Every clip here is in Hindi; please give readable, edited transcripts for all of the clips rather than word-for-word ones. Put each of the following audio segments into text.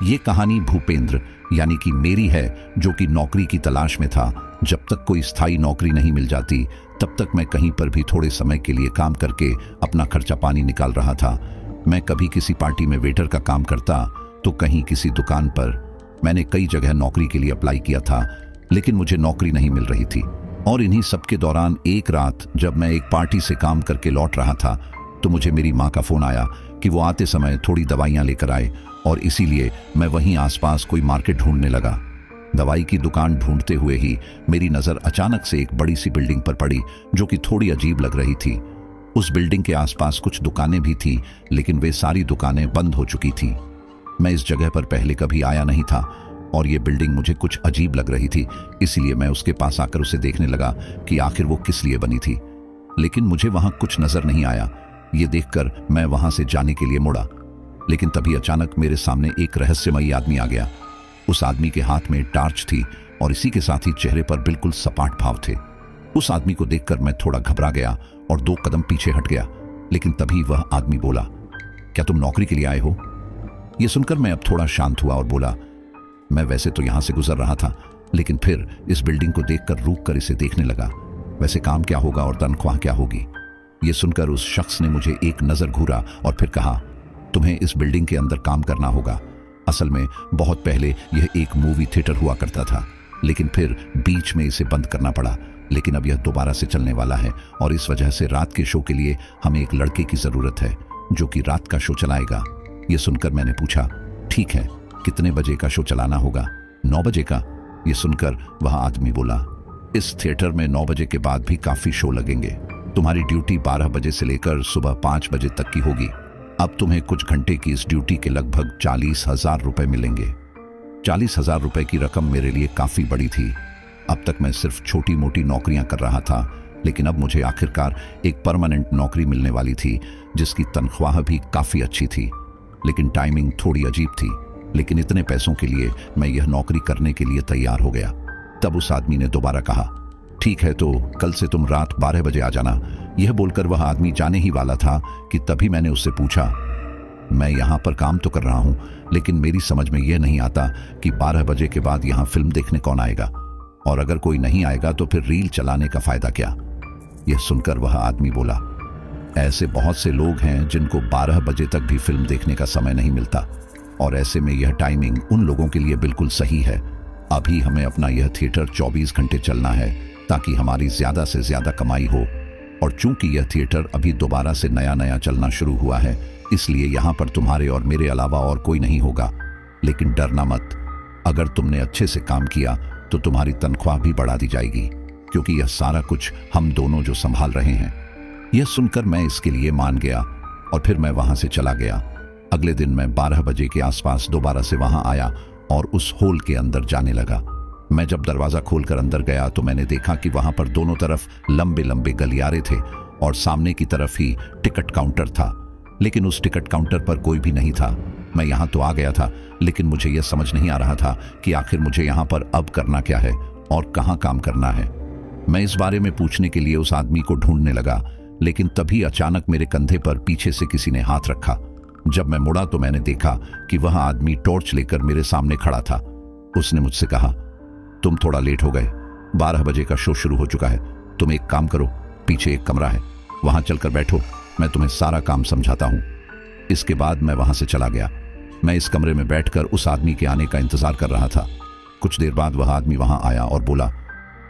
ये कहानी भूपेंद्र यानी कि मेरी है, जो कि नौकरी की तलाश में था। जब तक कोई स्थायी नौकरी नहीं मिल जाती तब तक मैं कहीं पर भी थोड़े समय के लिए काम करके अपना खर्चा पानी निकाल रहा था। मैं कभी किसी पार्टी में वेटर का काम करता तो कहीं किसी दुकान पर। मैंने कई जगह नौकरी के लिए अप्लाई किया था, लेकिन मुझे नौकरी नहीं मिल रही थी। और इन्हीं सब के दौरान एक रात जब मैं एक पार्टी से काम करके लौट रहा था तो मुझे मेरी माँ का फोन आया कि वो आते समय थोड़ी दवाइयाँ लेकर आए, और इसीलिए मैं वहीं आसपास कोई मार्केट ढूंढने लगा। दवाई की दुकान ढूंढते हुए ही मेरी नज़र अचानक से एक बड़ी सी बिल्डिंग पर पड़ी जो कि थोड़ी अजीब लग रही थी। उस बिल्डिंग के आसपास कुछ दुकानें भी थी, लेकिन वे सारी दुकानें बंद हो चुकी थी। मैं इस जगह पर पहले कभी आया नहीं था और ये बिल्डिंग मुझे कुछ अजीब लग रही थी, इसलिए मैं उसके पास आकर उसे देखने लगा कि आखिर वो किस लिए बनी थी। लेकिन मुझे वहां कुछ नजर नहीं आया। ये देखकर मैं वहां से जाने के लिए मुड़ा, लेकिन तभी अचानक मेरे सामने एक रहस्यमयी आदमी आ गया। उस आदमी के हाथ में टॉर्च थी और इसी के साथ ही चेहरे पर बिल्कुल सपाट भाव थे। उस आदमी को देखकर मैं थोड़ा घबरा गया और 2 कदम पीछे हट गया, लेकिन तभी वह आदमी बोला, क्या तुम नौकरी के लिए आए हो? यह सुनकर मैं अब थोड़ा शांत हुआ और बोला, मैं वैसे तो यहां से गुजर रहा था, लेकिन फिर इस बिल्डिंग को देखकर रुक कर इसे देखने लगा। वैसे काम क्या होगा और तनख्वाह क्या होगी? यह सुनकर उस शख्स ने मुझे एक नजर घूरा और फिर कहा, तुम्हें इस बिल्डिंग के अंदर काम करना होगा। असल में बहुत पहले यह एक मूवी थिएटर हुआ करता था, लेकिन फिर बीच में इसे बंद करना पड़ा। लेकिन अब यह दोबारा से चलने वाला है और इस वजह से रात के शो के लिए हमें एक लड़के की जरूरत है जो कि रात का शो चलाएगा। यह सुनकर मैंने पूछा, ठीक है, कितने बजे का शो चलाना होगा? 9 बजे का। यह सुनकर वह आदमी बोला, इस थिएटर में 9 बजे के बाद भी काफी शो लगेंगे। तुम्हारी ड्यूटी 12 बजे से लेकर सुबह 5 बजे तक की होगी। अब तुम्हें कुछ घंटे की इस ड्यूटी के लगभग 40,000 रुपए मिलेंगे। 40,000 रुपए की रकम मेरे लिए काफी बड़ी थी। अब तक मैं सिर्फ छोटी मोटी नौकरियां कर रहा था, लेकिन अब मुझे आखिरकार एक परमानेंट नौकरी मिलने वाली थी जिसकी तनख्वाह भी काफी अच्छी थी, लेकिन टाइमिंग थोड़ी अजीब थी। लेकिन इतने पैसों के लिए मैं यह नौकरी करने के लिए तैयार हो गया। तब उस आदमी ने दोबारा कहा, ठीक है, तो कल से तुम रात 12 बजे आ जाना। यह बोलकर वह आदमी जाने ही वाला था कि तभी मैंने उससे पूछा, मैं यहाँ पर काम तो कर रहा हूँ, लेकिन मेरी समझ में यह नहीं आता कि 12 बजे के बाद यहाँ फिल्म देखने कौन आएगा, और अगर कोई नहीं आएगा तो फिर रील चलाने का फायदा क्या? यह सुनकर वह आदमी बोला, ऐसे बहुत से लोग हैं जिनको 12 बजे तक भी फिल्म देखने का समय नहीं मिलता, और ऐसे में यह टाइमिंग उन लोगों के लिए बिल्कुल सही है। अभी हमें अपना यह थिएटर 24 घंटे चलना है ताकि हमारी ज्यादा से ज्यादा कमाई हो, और चूंकि यह थिएटर अभी दोबारा से नया नया चलना शुरू हुआ है, इसलिए यहाँ पर तुम्हारे और मेरे अलावा और कोई नहीं होगा। लेकिन डरना मत, अगर तुमने अच्छे से काम किया तो तुम्हारी तनख्वाह भी बढ़ा दी जाएगी, क्योंकि यह सारा कुछ हम दोनों जो संभाल रहे हैं। यह सुनकर मैं इसके लिए मान गया और फिर मैं वहां से चला गया। अगले दिन मैं 12 बजे के आसपास दोबारा से वहां आया और उस हॉल के अंदर जाने लगा। मैं जब दरवाजा खोलकर अंदर गया तो मैंने देखा कि वहां पर दोनों तरफ लंबे लंबे गलियारे थे और सामने की तरफ ही टिकट काउंटर था, लेकिन उस टिकट काउंटर पर कोई भी नहीं था। मैं यहाँ तो आ गया था, लेकिन मुझे यह समझ नहीं आ रहा था कि आखिर मुझे यहाँ पर अब करना क्या है और कहाँ काम करना है। मैं इस बारे में पूछने के लिए उस आदमी को ढूंढने लगा, लेकिन तभी अचानक मेरे कंधे पर पीछे से किसी ने हाथ रखा। जब मैं मुड़ा तो मैंने देखा कि वह आदमी टॉर्च लेकर मेरे सामने खड़ा था। उसने मुझसे कहा, तुम थोड़ा लेट हो गए, 12 बजे का शो शुरू हो चुका है। तुम एक काम करो, पीछे एक कमरा है, वहां चलकर बैठो, मैं तुम्हें सारा काम समझाता हूं। इसके बाद मैं वहां से चला गया। मैं इस कमरे में बैठकर उस आदमी के आने का इंतजार कर रहा था। कुछ देर बाद वह आदमी वहां आया और बोला,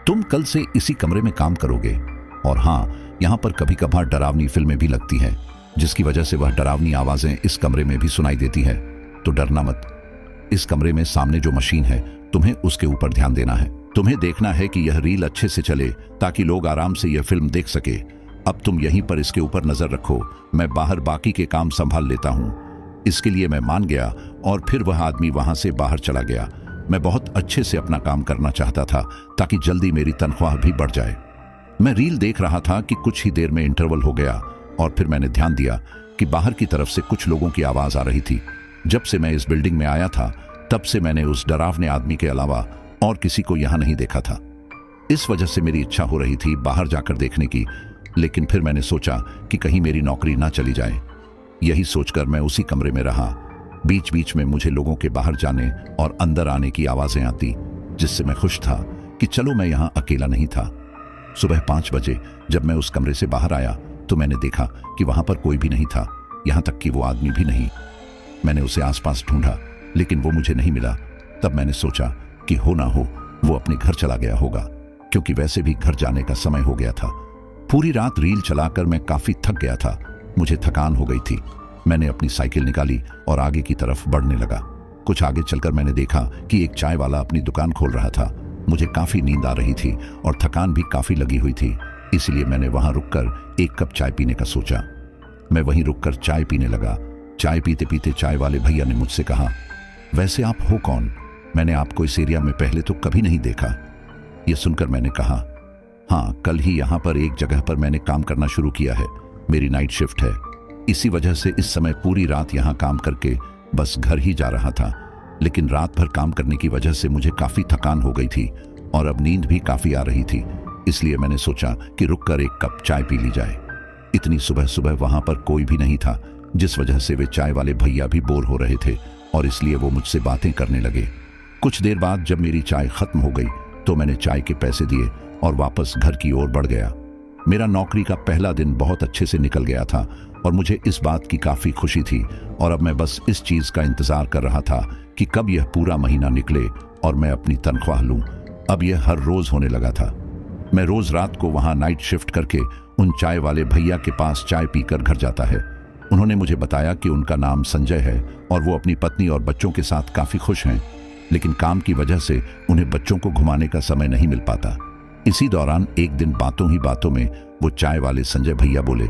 तुम कल से इसी कमरे में काम करोगे, और हाँ, यहाँ पर कभी कभार डरावनी फिल्में भी लगती हैं, जिसकी वजह से वह डरावनी आवाजें इस कमरे में भी सुनाई देती है। तो डरना मत। इस कमरे में सामने जो मशीन है, तुम्हें उसके ऊपर ध्यान देना है। तुम्हें देखना है कि यह रील अच्छे से चले ताकि लोग आराम से यह फिल्म देख सके। अब तुम यहीं पर इसके ऊपर नजर रखो, मैं बाहर बाकी के काम संभाल लेता हूँ। इसके लिए मैं मान गया और फिर वह आदमी वहां से बाहर चला गया। मैं बहुत अच्छे से अपना काम करना चाहता था ताकि जल्दी मेरी तनख्वाह भी बढ़ जाए। मैं रील देख रहा था कि कुछ ही देर में इंटरवल हो गया और फिर मैंने ध्यान दिया कि बाहर की तरफ से कुछ लोगों की आवाज आ रही थी। जब से मैं इस बिल्डिंग में आया था तब से मैंने उस डरावने आदमी के अलावा और किसी को यहां नहीं देखा था। इस वजह से मेरी इच्छा हो रही थी बाहर जाकर देखने की, लेकिन फिर मैंने सोचा कि कहीं मेरी नौकरी ना चली जाए। यही सोचकर मैं उसी कमरे में रहा। बीच बीच में मुझे लोगों के बाहर जाने और अंदर आने की आवाजें आती, जिससे मैं खुश था कि चलो मैं यहाँ अकेला नहीं था। सुबह 5 बजे जब मैं उस कमरे से बाहर आया तो मैंने देखा कि वहां पर कोई भी नहीं था, यहाँ तक कि वो आदमी भी नहीं। मैंने उसे आसपास ढूंढा लेकिन वो मुझे नहीं मिला। तब मैंने सोचा कि हो ना हो वो अपने घर चला गया होगा, क्योंकि वैसे भी घर जाने का समय हो गया था। पूरी रात रील चलाकर मैं काफी थक गया था, मुझे थकान हो गई थी। मैंने अपनी साइकिल निकाली और आगे की तरफ बढ़ने लगा। कुछ आगे चलकर मैंने देखा कि एक चाय वाला अपनी दुकान खोल रहा था। मुझे काफी नींद आ रही थी और थकान भी काफी लगी हुई थी, इसलिए मैंने वहां रुककर 1 कप चाय पीने का सोचा। मैं वहीं रुककर चाय पीने लगा। चाय पीते पीते चाय वाले भैया ने मुझसे कहा, वैसे आप हो कौन? मैंने आपको इस एरिया में पहले तो कभी नहीं देखा। यह सुनकर मैंने कहा, हाँ, कल ही यहाँ पर एक जगह पर मैंने काम करना शुरू किया है। मेरी नाइट शिफ्ट है, इसी वजह से इस समय पूरी रात यहाँ काम करके बस घर ही जा रहा था। लेकिन रात भर काम करने की वजह से मुझे काफी थकान हो गई थी और अब नींद भी काफी आ रही थी, इसलिए मैंने सोचा कि रुककर 1 कप चाय पी ली जाए। इतनी सुबह सुबह वहां पर कोई भी नहीं था, जिस वजह से वे चाय वाले भैया भी बोर हो रहे थे और इसलिए वो मुझसे बातें करने लगे। कुछ देर बाद जब मेरी चाय खत्म हो गई तो मैंने चाय के पैसे दिए और वापस घर की ओर बढ़ गया। मेरा नौकरी का पहला दिन बहुत अच्छे से निकल गया था और मुझे इस बात की काफी खुशी थी और अब मैं बस इस चीज का इंतजार कर रहा था कि कब यह पूरा महीना निकले और मैं अपनी तनख्वाह लूं। अब यह हर रोज होने लगा था। मैं रोज रात को वहां नाइट शिफ्ट करके उन चाय वाले भैया के पास चाय पीकर घर जाता है। उन्होंने मुझे बताया कि उनका नाम संजय है और वो अपनी पत्नी और बच्चों के साथ काफी खुश हैं, लेकिन काम की वजह से उन्हें बच्चों को घुमाने का समय नहीं मिल पाता। इसी दौरान एक दिन बातों ही बातों में वो चाय वाले संजय भैया बोले,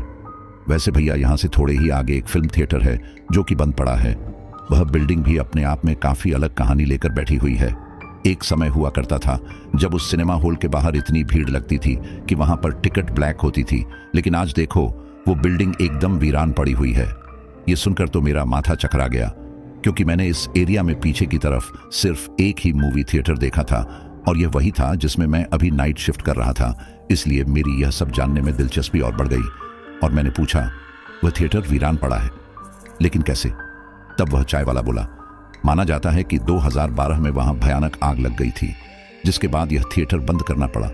वैसे भैया यहाँ से थोड़े ही आगे एक फिल्म थिएटर है जो कि बंद पड़ा है। वह बिल्डिंग भी अपने आप में काफी अलग कहानी लेकर बैठी हुई है। एक समय हुआ करता था जब उस सिनेमा हॉल के बाहर इतनी भीड़ लगती थी कि वहां पर टिकट ब्लैक होती थी, लेकिन आज देखो वो बिल्डिंग एकदम वीरान पड़ी हुई है। ये सुनकर तो मेरा माथा चकरा गया, क्योंकि मैंने इस एरिया में पीछे की तरफ सिर्फ एक ही मूवी थिएटर देखा था और यह वही था जिसमें मैं अभी नाइट शिफ्ट कर रहा था। इसलिए मेरी यह सब जानने में दिलचस्पी और बढ़ गई और मैंने पूछा, वह थिएटर वीरान पड़ा है, लेकिन कैसे? तब वह चाय वाला बोला, माना जाता है कि 2012 में वहां भयानक आग लग गई थी, जिसके बाद यह थिएटर बंद करना पड़ा।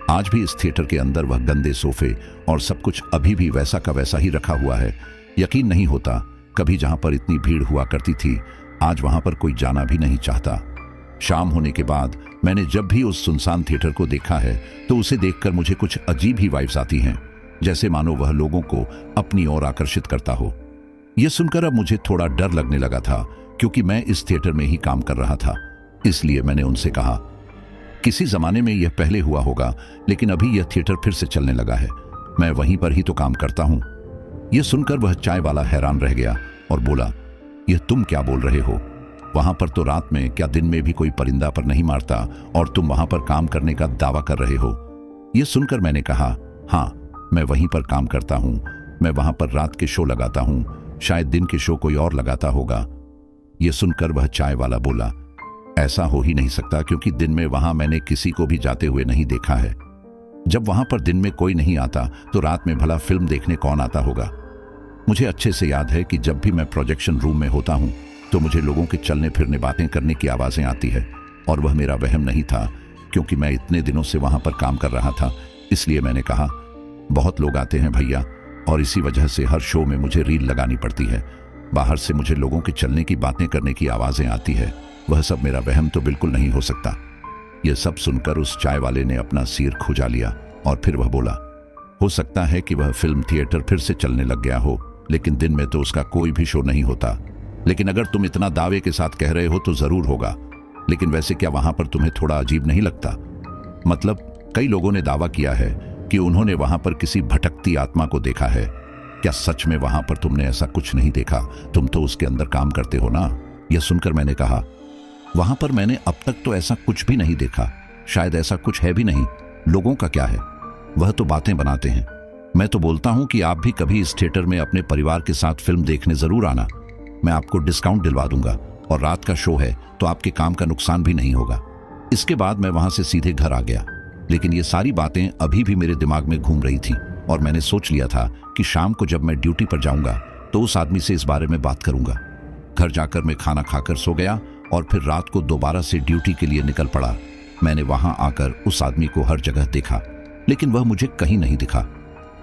आज भी इस थिएटर के अंदर वह गंदे सोफे और सब कुछ अभी भी वैसा का वैसा ही रखा हुआ है। यकीन नहीं होता, कभी जहां पर इतनी भीड़ हुआ करती थी, आज वहां पर कोई जाना भी नहीं चाहता। शाम होने के बाद मैंने जब भी उस सुनसान थिएटर को देखा है तो उसे देखकर मुझे कुछ अजीब ही वाइब्स आती हैं, जैसे मानो वह लोगों को अपनी ओर आकर्षित करता हो। यह सुनकर अब मुझे थोड़ा डर लगने लगा था, क्योंकि मैं इस थिएटर में ही काम कर रहा था। इसलिए मैंने उनसे कहा, किसी जमाने में यह पहले हुआ होगा, लेकिन अभी यह थिएटर फिर से चलने लगा है। मैं वहीं पर ही तो काम करता हूं। यह सुनकर वह चाय वाला हैरान रह गया और बोला, यह तुम क्या बोल रहे हो? वहां पर तो रात में क्या दिन में भी कोई परिंदा पर नहीं मारता और तुम वहां पर काम करने का दावा कर रहे हो? यह सुनकर मैंने कहा, हाँ, मैं वहीं पर काम करता हूं। मैं वहां पर रात के शो लगाता हूं, शायद दिन के शो कोई और लगाता होगा। यह सुनकर वह चाय वाला बोला, ऐसा हो ही नहीं सकता, क्योंकि दिन में वहां मैंने किसी को भी जाते हुए नहीं देखा है। जब वहां पर दिन में कोई नहीं आता तो रात में भला फिल्म देखने कौन आता होगा? मुझे अच्छे से याद है कि जब भी मैं प्रोजेक्शन रूम में होता हूं तो मुझे लोगों के चलने फिरने बातें करने की आवाजें आती है, और वह मेरा वहम नहीं था, क्योंकि मैं इतने दिनों से वहां पर काम कर रहा था। इसलिए मैंने कहा, बहुत लोग आते हैं भैया, और इसी वजह से हर शो में मुझे रील लगानी पड़ती है। बाहर से मुझे लोगों के चलने की बातें करने की आवाजें आती है। वह सब मेरा वहम तो बिल्कुल नहीं हो सकता। यह सब सुनकर उस चाय वाले ने अपना सिर खुजा लिया और फिर वह बोला, हो सकता है कि वह फिल्म थिएटर फिर से चलने लग गया हो, लेकिन दिन में तो उसका कोई भी शो नहीं होता। लेकिन अगर तुम इतना दावे के साथ कह रहे हो तो जरूर होगा। लेकिन वैसे क्या वहां पर तुम्हें थोड़ा अजीब नहीं लगता? मतलब कई लोगों ने दावा किया है कि उन्होंने वहां पर किसी भटकती आत्मा को देखा है। क्या सच में वहां पर तुमने ऐसा कुछ नहीं देखा? तुम तो उसके अंदर काम करते हो ना? यह सुनकर मैंने कहा, वहां पर मैंने अब तक तो ऐसा कुछ भी नहीं देखा। शायद ऐसा कुछ है भी नहीं। लोगों का क्या है, वह तो बातें बनाते हैं। मैं तो बोलता हूं कि आप भी कभी इस थिएटर में अपने परिवार के साथ फिल्म देखने जरूर आना। मैं आपको डिस्काउंट दिलवा दूंगा, और रात का शो है तो आपके काम का नुकसान भी नहीं होगा। इसके बाद मैं वहां से सीधे घर आ गया, लेकिन ये सारी बातें अभी भी मेरे दिमाग में घूम रही थी और मैंने सोच लिया था कि शाम को जब मैं ड्यूटी पर जाऊंगा तो उस आदमी से इस बारे में बात करूंगा। घर जाकर मैं खाना खाकर सो गया और फिर रात को दोबारा से ड्यूटी के लिए निकल पड़ा। मैंने वहां आकर उस आदमी को हर जगह देखा, लेकिन वह मुझे कहीं नहीं दिखा।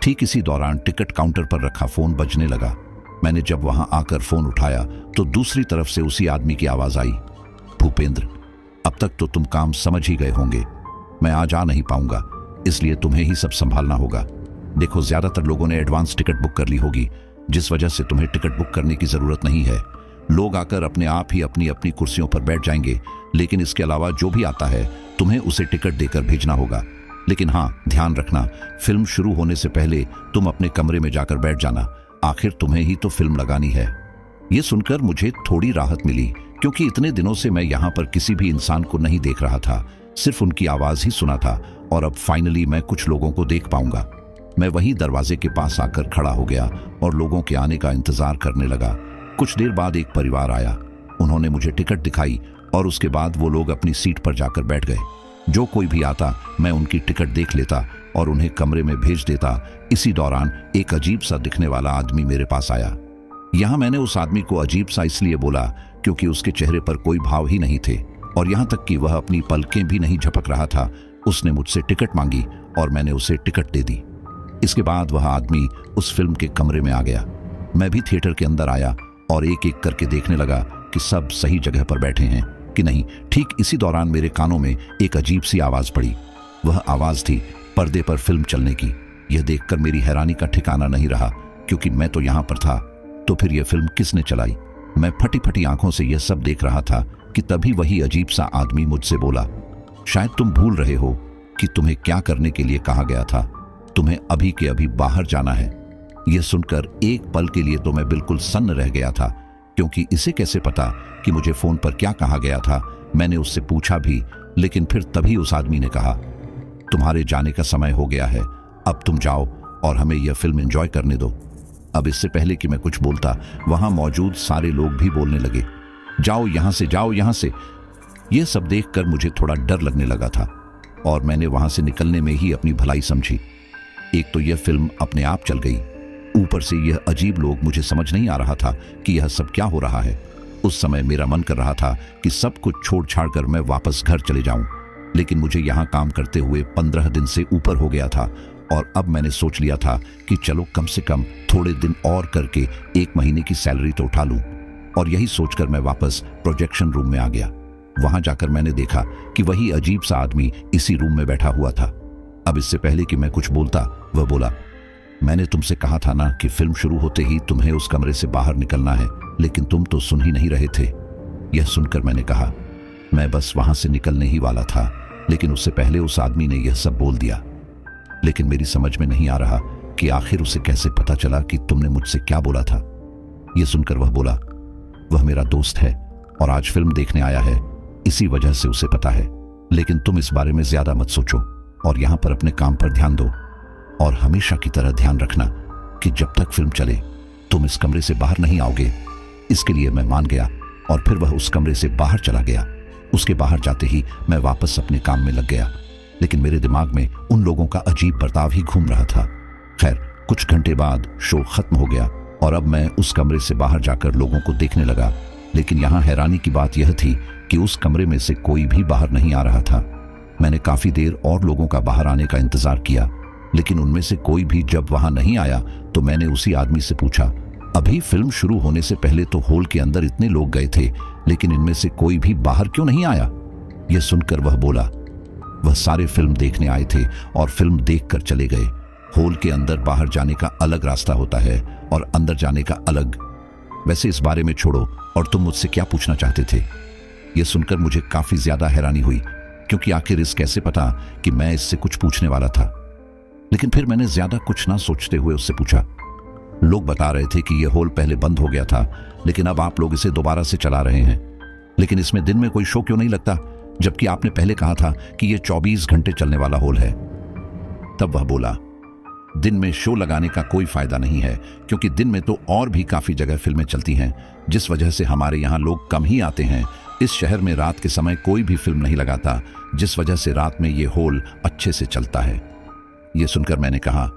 ठीक इसी दौरान टिकट काउंटर पर रखा फोन बजने लगा। मैंने जब वहां आकर फोन उठाया तो दूसरी तरफ से उसी आदमी की आवाज आई, भूपेंद्र, अब तक तो तुम काम समझ ही गए होंगे। मैं आज आ नहीं पाऊंगा, इसलिए तुम्हें ही सब संभालना होगा। देखो, ज्यादातर लोगों ने एडवांस टिकट बुक कर ली होगी, जिस वजह से तुम्हें टिकट बुक करने की जरूरत नहीं है। लोग आकर अपने आप ही अपनी अपनी कुर्सियों पर बैठ जाएंगे, लेकिन इसके अलावा जो भी आता है तुम्हें उसे टिकट देकर भेजना होगा। लेकिन हाँ, ध्यान रखना, फिल्म शुरू होने से पहले तुम अपने कमरे में जाकर बैठ जाना। आखिर तुम्हें ही तो फिल्म लगानी है। यह सुनकर मुझे थोड़ी राहत मिली, क्योंकि इतने दिनों से मैं यहाँ पर किसी भी इंसान को नहीं देख रहा था, सिर्फ उनकी आवाज ही सुना था, और अब फाइनली मैं कुछ लोगों को देख पाऊंगा। मैं वही दरवाजे के पास आकर खड़ा हो गया और लोगों के आने का इंतजार करने लगा। कुछ देर बाद एक परिवार आया। उन्होंने मुझे टिकट दिखाई और उसके बाद वो लोग अपनी सीट पर जाकर बैठ गए। जो कोई भी आता मैं उनकी टिकट देख लेता और उन्हें कमरे में भेज देता। इसी दौरान एक अजीब सा दिखने वाला आदमी मेरे पास आया। यहाँ मैंने उस आदमी को अजीब सा इसलिए बोला क्योंकि उसके चेहरे पर कोई भाव ही नहीं थे, और यहाँ तक कि वह अपनी पलकें भी नहीं झपक रहा था। उसने मुझसे टिकट मांगी और मैंने उसे टिकट दे दी। इसके बाद वह आदमी उस फिल्म के कमरे में आ गया। मैं भी थिएटर के अंदर आया और एक एक करके देखने लगा कि सब सही जगह पर बैठे हैं कि नहीं। ठीक इसी दौरान मेरे कानों में एक अजीब सी आवाज पड़ी। वह आवाज थी पर्दे पर फिल्म चलने की। यह देखकर मेरी हैरानी का ठिकाना नहीं रहा, क्योंकि मैं तो यहाँ पर था, तो फिर यह फिल्म किसने चलाई? मैं फटी फटी आंखों से यह सब देख रहा था कि तभी वही अजीब सा आदमी मुझसे बोला, शायद तुम भूल रहे हो कि तुम्हें क्या करने के लिए कहा गया था। तुम्हें अभी के अभी बाहर जाना है। यह सुनकर एक पल के लिए तो मैं बिल्कुल सन्न रह गया था, क्योंकि इसे कैसे पता कि मुझे फोन पर क्या कहा गया था। मैंने उससे पूछा भी, लेकिन फिर तभी उस आदमी ने कहा, तुम्हारे जाने का समय हो गया है, अब तुम जाओ और हमें यह फिल्म एंजॉय करने दो। अब इससे पहले कि मैं कुछ बोलता, वहां मौजूद सारे लोग भी बोलने लगे, जाओ यहां से, जाओ यहां से। यह सब देखकर मुझे थोड़ा डर लगने लगा था और मैंने वहां से निकलने में ही अपनी भलाई समझी। एक तो यह फिल्म अपने आप चल गई, ऊपर से यह अजीब लोग, मुझे समझ नहीं आ रहा था कि यह सब क्या हो रहा है। उस समय मेरा मन कर रहा था कि सब कुछ छोड़ छाड़ कर मैं वापस घर चले जाऊं, लेकिन मुझे यहाँ काम करते हुए 15 दिन से ऊपर हो गया था, और अब मैंने सोच लिया था कि चलो कम से कम थोड़े दिन और करके 1 महीने की सैलरी तो उठा लूं। और यही सोचकर मैं वापस प्रोजेक्शन रूम में आ गया। वहां जाकर मैंने देखा कि वही अजीब सा आदमी इसी रूम में बैठा हुआ था। अब इससे पहले कि मैं कुछ बोलता, वह बोला, मैंने तुमसे कहा था ना कि फिल्म शुरू होते ही तुम्हें उस कमरे से बाहर निकलना है, लेकिन तुम तो सुन ही नहीं रहे थे। यह सुनकर मैंने कहा, मैं बस वहां से निकलने ही वाला था, लेकिन उससे पहले उस आदमी ने यह सब बोल दिया। लेकिन मेरी समझ में नहीं आ रहा कि आखिर उसे कैसे पता चला कि तुमने मुझसे क्या बोला था। यह सुनकर वह बोला, वह मेरा दोस्त है और आज फिल्म देखने आया है, इसी वजह से उसे पता है। लेकिन तुम इस बारे में ज्यादा मत सोचो और यहां पर अपने काम पर ध्यान दो, और हमेशा की तरह ध्यान रखना कि जब तक फिल्म चले तुम इस कमरे से बाहर नहीं आओगे। इसके लिए मैं मान गया और फिर वह उस कमरे से बाहर चला गया। उसके बाहर जाते ही मैं वापस अपने काम में लग गया, लेकिन मेरे दिमाग में उन लोगों का अजीब बर्ताव ही घूम रहा था। खैर, कुछ घंटे बाद शो खत्म हो गया और अब मैं उस कमरे से बाहर जाकर लोगों को देखने लगा। लेकिन यहाँ हैरानी की बात यह थी कि उस कमरे में से कोई भी बाहर नहीं आ रहा था। मैंने काफी देर और लोगों का बाहर आने का इंतजार किया, लेकिन उनमें से कोई भी जब वहां नहीं आया तो मैंने उसी आदमी से पूछा, अभी फिल्म शुरू होने से पहले तो हॉल के अंदर इतने लोग गए थे, लेकिन इनमें से कोई भी बाहर क्यों नहीं आया? यह सुनकर वह बोला, वह सारे फिल्म देखने आए थे और फिल्म देखकर चले गए। हॉल के अंदर बाहर जाने का अलग रास्ता होता है और अंदर जाने का अलग। वैसे इस बारे में छोड़ो, और तुम मुझसे क्या पूछना चाहते थे? यह सुनकर मुझे काफी ज्यादा हैरानी हुई, क्योंकि आखिर इस कैसे पता कि मैं इससे कुछ पूछने वाला था। लेकिन फिर मैंने ज्यादा कुछ ना सोचते हुए उससे पूछा, लोग बता रहे थे कि यह हॉल पहले बंद हो गया था, लेकिन अब आप लोग इसे दोबारा से चला रहे हैं, लेकिन इसमें दिन में कोई शो क्यों नहीं लगता, जबकि आपने पहले कहा था कि यह 24 घंटे चलने वाला हॉल है? तब वह बोला, दिन में शो लगाने का कोई फायदा नहीं है, क्योंकि दिन में तो और भी काफी जगह फिल्में चलती हैं, जिस वजह से हमारे यहाँ लोग कम ही आते हैं। इस शहर में रात के समय कोई भी फिल्म नहीं लगाता, जिस वजह से रात में ये हॉल अच्छे से चलता है। यह सुनकर मैंने कहा,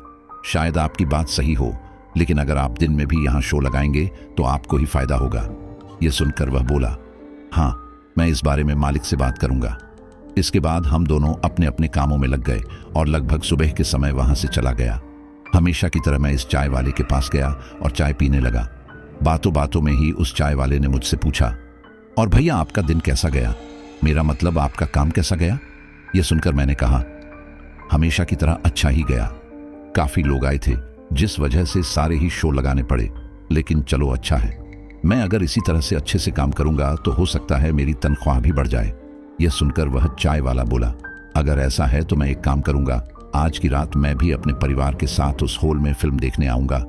शायद आपकी बात सही हो, लेकिन अगर आप दिन में भी यहाँ शो लगाएंगे तो आपको ही फायदा होगा। ये सुनकर वह बोला, हाँ, मैं इस बारे में मालिक से बात करूंगा। इसके बाद हम दोनों अपने अपने कामों में लग गए और लगभग सुबह के समय वहां से चला गया। हमेशा की तरह मैं इस चाय वाले के पास गया और चाय पीने लगा। बातों बातों में ही उस चाय वाले ने मुझसे पूछा, और भैया आपका दिन कैसा गया? मेरा मतलब आपका काम कैसा गया? यह सुनकर मैंने कहा, हमेशा की तरह अच्छा ही गया। काफी लोग आए थे जिस वजह से सारे ही शो लगाने पड़े, लेकिन चलो अच्छा है। मैं अगर इसी तरह से अच्छे से काम करूंगा तो हो सकता है मेरी तनख्वाह भी बढ़ जाए। यह सुनकर वह चाय वाला बोला, अगर ऐसा है तो मैं एक काम करूंगा, आज की रात मैं भी अपने परिवार के साथ उस हॉल में फिल्म देखने आऊंगा।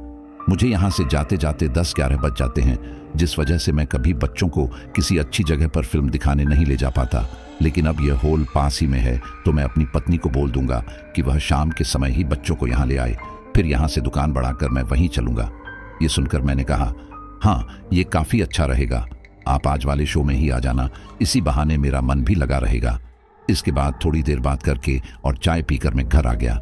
मुझे यहाँ से जाते जाते 10-11 बज जाते हैं, जिस वजह से मैं कभी बच्चों को किसी अच्छी जगह पर फिल्म दिखाने नहीं ले जा पाता। लेकिन अब यह हॉल पास ही में है तो मैं अपनी पत्नी को बोल दूंगा कि वह शाम के समय ही बच्चों को यहाँ ले आए, फिर यहाँ से दुकान बढ़ाकर मैं वहीं चलूंगा। ये सुनकर मैंने कहा, हाँ, ये काफी अच्छा रहेगा, आप आज वाले शो में ही आ जाना, इसी बहाने मेरा मन भी लगा रहेगा। इसके बाद थोड़ी देर बात करके और चाय पीकर मैं घर आ गया।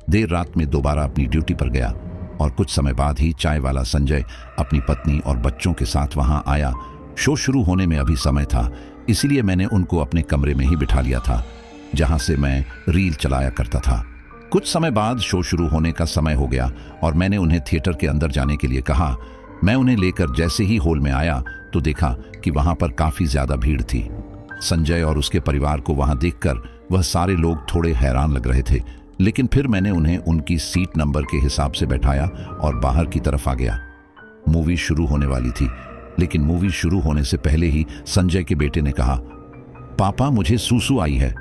देर रात में दोबारा अपनी ड्यूटी पर गया और कुछ समय बाद ही चाय वाला संजय अपनी पत्नी और बच्चों के साथ वहां आया। शो शुरू होने में अभी समय था, इसलिए मैंने उनको अपने कमरे में ही बिठा लिया था जहां से मैं रील चलाया करता था। कुछ समय बाद शो शुरू होने का समय हो गया और मैंने उन्हें थिएटर के अंदर जाने के लिए कहा। मैं उन्हें लेकर जैसे ही हॉल में आया तो देखा कि वहां पर काफी ज्यादा भीड़ थी। संजय और उसके परिवार को वहां देखकर वह सारे लोग थोड़े हैरान लग रहे थे, लेकिन फिर मैंने उन्हें उनकी सीट नंबर के हिसाब से बैठाया और बाहर की तरफ आ गया। मूवी शुरू होने वाली थी, लेकिन मूवी शुरू होने से पहले ही संजय के बेटे ने कहा, पापा मुझे सूसू आई है।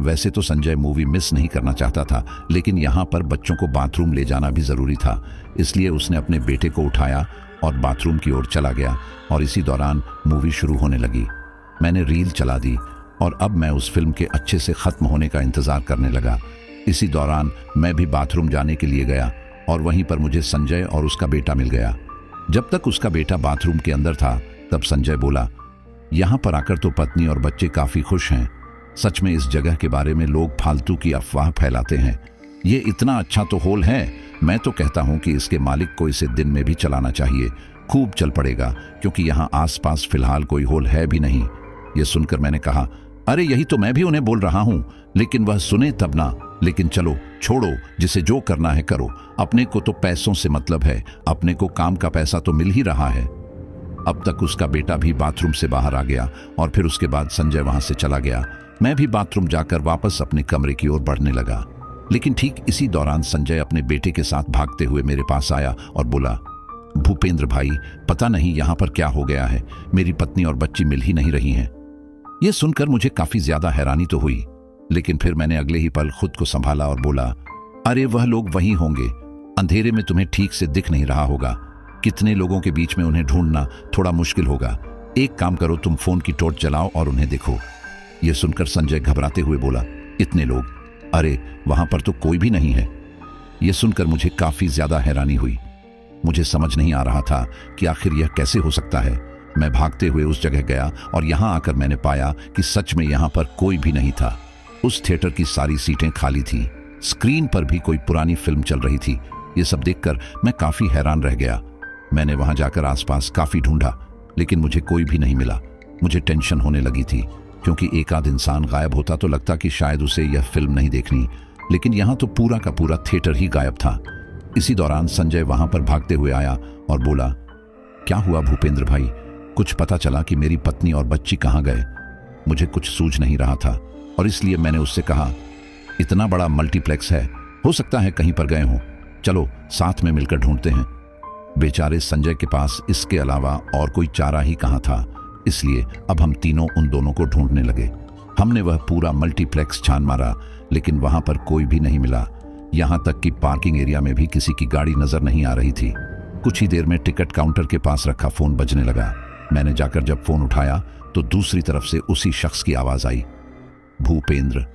वैसे तो संजय मूवी मिस नहीं करना चाहता था, लेकिन यहाँ पर बच्चों को बाथरूम ले जाना भी जरूरी था, इसलिए उसने अपने बेटे को उठाया और बाथरूम की ओर चला गया और इसी दौरान मूवी शुरू होने लगी। मैंने रील चला दी और अब मैं उस फिल्म के अच्छे से खत्म होने का इंतजार करने लगा। इसी दौरान मैं भी बाथरूम जाने के लिए गया और वहीं पर मुझे संजय और उसका बेटा मिल गया। जब तक उसका बेटा बाथरूम के अंदर था तब संजय बोला, यहाँ पर आकर तो पत्नी और बच्चे काफी खुश हैं। सच में इस जगह के बारे में लोग फालतू की अफवाह फैलाते हैं। ये इतना अच्छा तो हॉल है, मैं तो कहता हूँ कि इसके मालिक को इसे दिन में भी चलाना चाहिए, खूब चल पड़ेगा, क्योंकि यहाँ आसपास फिलहाल कोई हॉल है भी नहीं। ये सुनकर मैंने कहा, अरे यही तो मैं भी उन्हें बोल रहा हूँ, लेकिन वह सुने तब ना। लेकिन चलो छोड़ो, जिसे जो करना है करो, अपने को तो पैसों से मतलब है, अपने को काम का पैसा तो मिल ही रहा है। अब तक उसका बेटा भी बाथरूम से बाहर आ गया और फिर उसके बाद संजय वहां से चला गया। मैं भी बाथरूम जाकर वापस अपने कमरे की ओर बढ़ने लगा, लेकिन ठीक इसी दौरान संजय अपने बेटे के साथ भागते हुए मेरे पास आया और बोला, भूपेंद्र भाई, पता नहीं यहाँ पर क्या हो गया है, मेरी पत्नी और बच्ची मिल ही नहीं रही हैं। यह सुनकर मुझे काफी ज्यादा हैरानी तो हुई, लेकिन फिर मैंने अगले ही पल खुद को संभाला और बोला, अरे वह लोग वहीं होंगे, अंधेरे में तुम्हें ठीक से दिख नहीं रहा होगा, कितने लोगों के बीच में उन्हें ढूंढना थोड़ा मुश्किल होगा। एक काम करो, तुम फोन की टॉर्च जलाओ और उन्हें देखो। यह सुनकर संजय घबराते हुए बोला, इतने लोग? अरे वहां पर तो कोई भी नहीं है। यह सुनकर मुझे काफी ज्यादा हैरानी हुई। मुझे समझ नहीं आ रहा था कि आखिर यह कैसे हो सकता है। मैं भागते हुए उस जगह गया और यहां आकर मैंने पाया कि सच में यहां पर कोई भी नहीं था। उस थिएटर की सारी सीटें खाली थीं, स्क्रीन पर भी कोई पुरानी फिल्म चल रही थी। यह सब देखकर मैं काफी हैरान रह गया। मैंने वहां जाकर आसपास काफी ढूंढा, लेकिन मुझे कोई भी नहीं मिला। मुझे टेंशन होने लगी थी, क्योंकि एक आध इंसान गायब होता तो लगता कि शायद उसे यह फिल्म नहीं देखनी, लेकिन यहां तो पूरा का पूरा थिएटर ही गायब था। इसी दौरान संजय वहां पर भागते हुए आया और बोला, क्या हुआ भूपेंद्र भाई, कुछ पता चला कि मेरी पत्नी और बच्ची कहाँ गए? मुझे कुछ सूझ नहीं रहा था और इसलिए मैंने उससे कहा, इतना बड़ा मल्टीप्लेक्स है, हो सकता है कहीं पर गए हों, चलो साथ में मिलकर ढूंढते हैं। बेचारे संजय के पास इसके अलावा और कोई चारा ही कहाँ था, इसलिए अब हम तीनों उन दोनों को ढूंढने लगे। हमने वह पूरा मल्टीप्लेक्स छान मारा, लेकिन वहां पर कोई भी नहीं मिला। यहां तक कि पार्किंग एरिया में भी किसी की गाड़ी नजर नहीं आ रही थी। कुछ ही देर में टिकट काउंटर के पास रखा फोन बजने लगा। मैंने जाकर जब फोन उठाया तो दूसरी तरफ से उसी शख्स की आवाज आई, भूपेंद्र,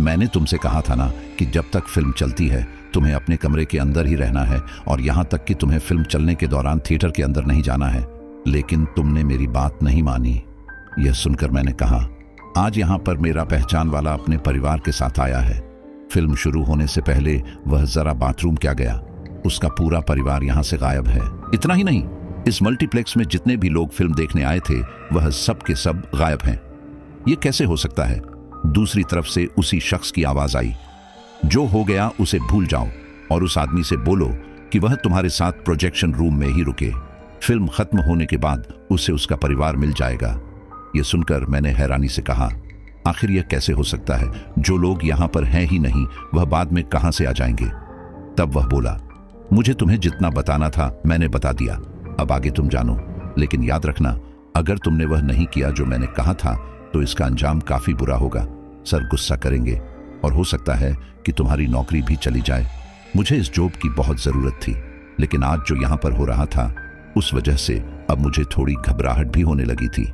मैंने तुमसे कहा था ना कि जब तक फिल्म चलती है तुम्हें अपने कमरे के अंदर ही रहना है और यहां तक कि तुम्हें फिल्म चलने के दौरान थिएटर के अंदर नहीं जाना है, लेकिन तुमने मेरी बात नहीं मानी। यह सुनकर मैंने कहा, आज यहां पर मेरा पहचान वाला अपने परिवार के साथ आया है। फिल्म शुरू होने से पहले वह जरा बाथरूम क्या गया, उसका पूरा परिवार यहां से गायब है। इतना ही नहीं, इस मल्टीप्लेक्स में जितने भी लोग फिल्म देखने आए थे वह सब के सब गायब हैं। ये कैसे हो सकता है? दूसरी तरफ से उसी शख्स की आवाज आई, जो हो गया उसे भूल जाओ और उस आदमी से बोलो कि वह तुम्हारे साथ प्रोजेक्शन रूम में ही रुके। फिल्म खत्म होने के बाद उसे उसका परिवार मिल जाएगा। यह सुनकर मैंने हैरानी से कहा, आखिर यह कैसे हो सकता है? जो लोग यहां पर हैं ही नहीं वह बाद में कहां से आ जाएंगे? तब वह बोला, मुझे तुम्हें जितना बताना था मैंने बता दिया, अब आगे तुम जानो। लेकिन याद रखना, अगर तुमने वह नहीं किया जो मैंने कहा था तो इसका अंजाम काफी बुरा होगा। सर गुस्सा करेंगे और हो सकता है कि तुम्हारी नौकरी भी चली जाए। मुझे इस जॉब की बहुत जरूरत थी, लेकिन आज जो यहां पर हो रहा था उस वजह से अब मुझे थोड़ी घबराहट भी होने लगी थी।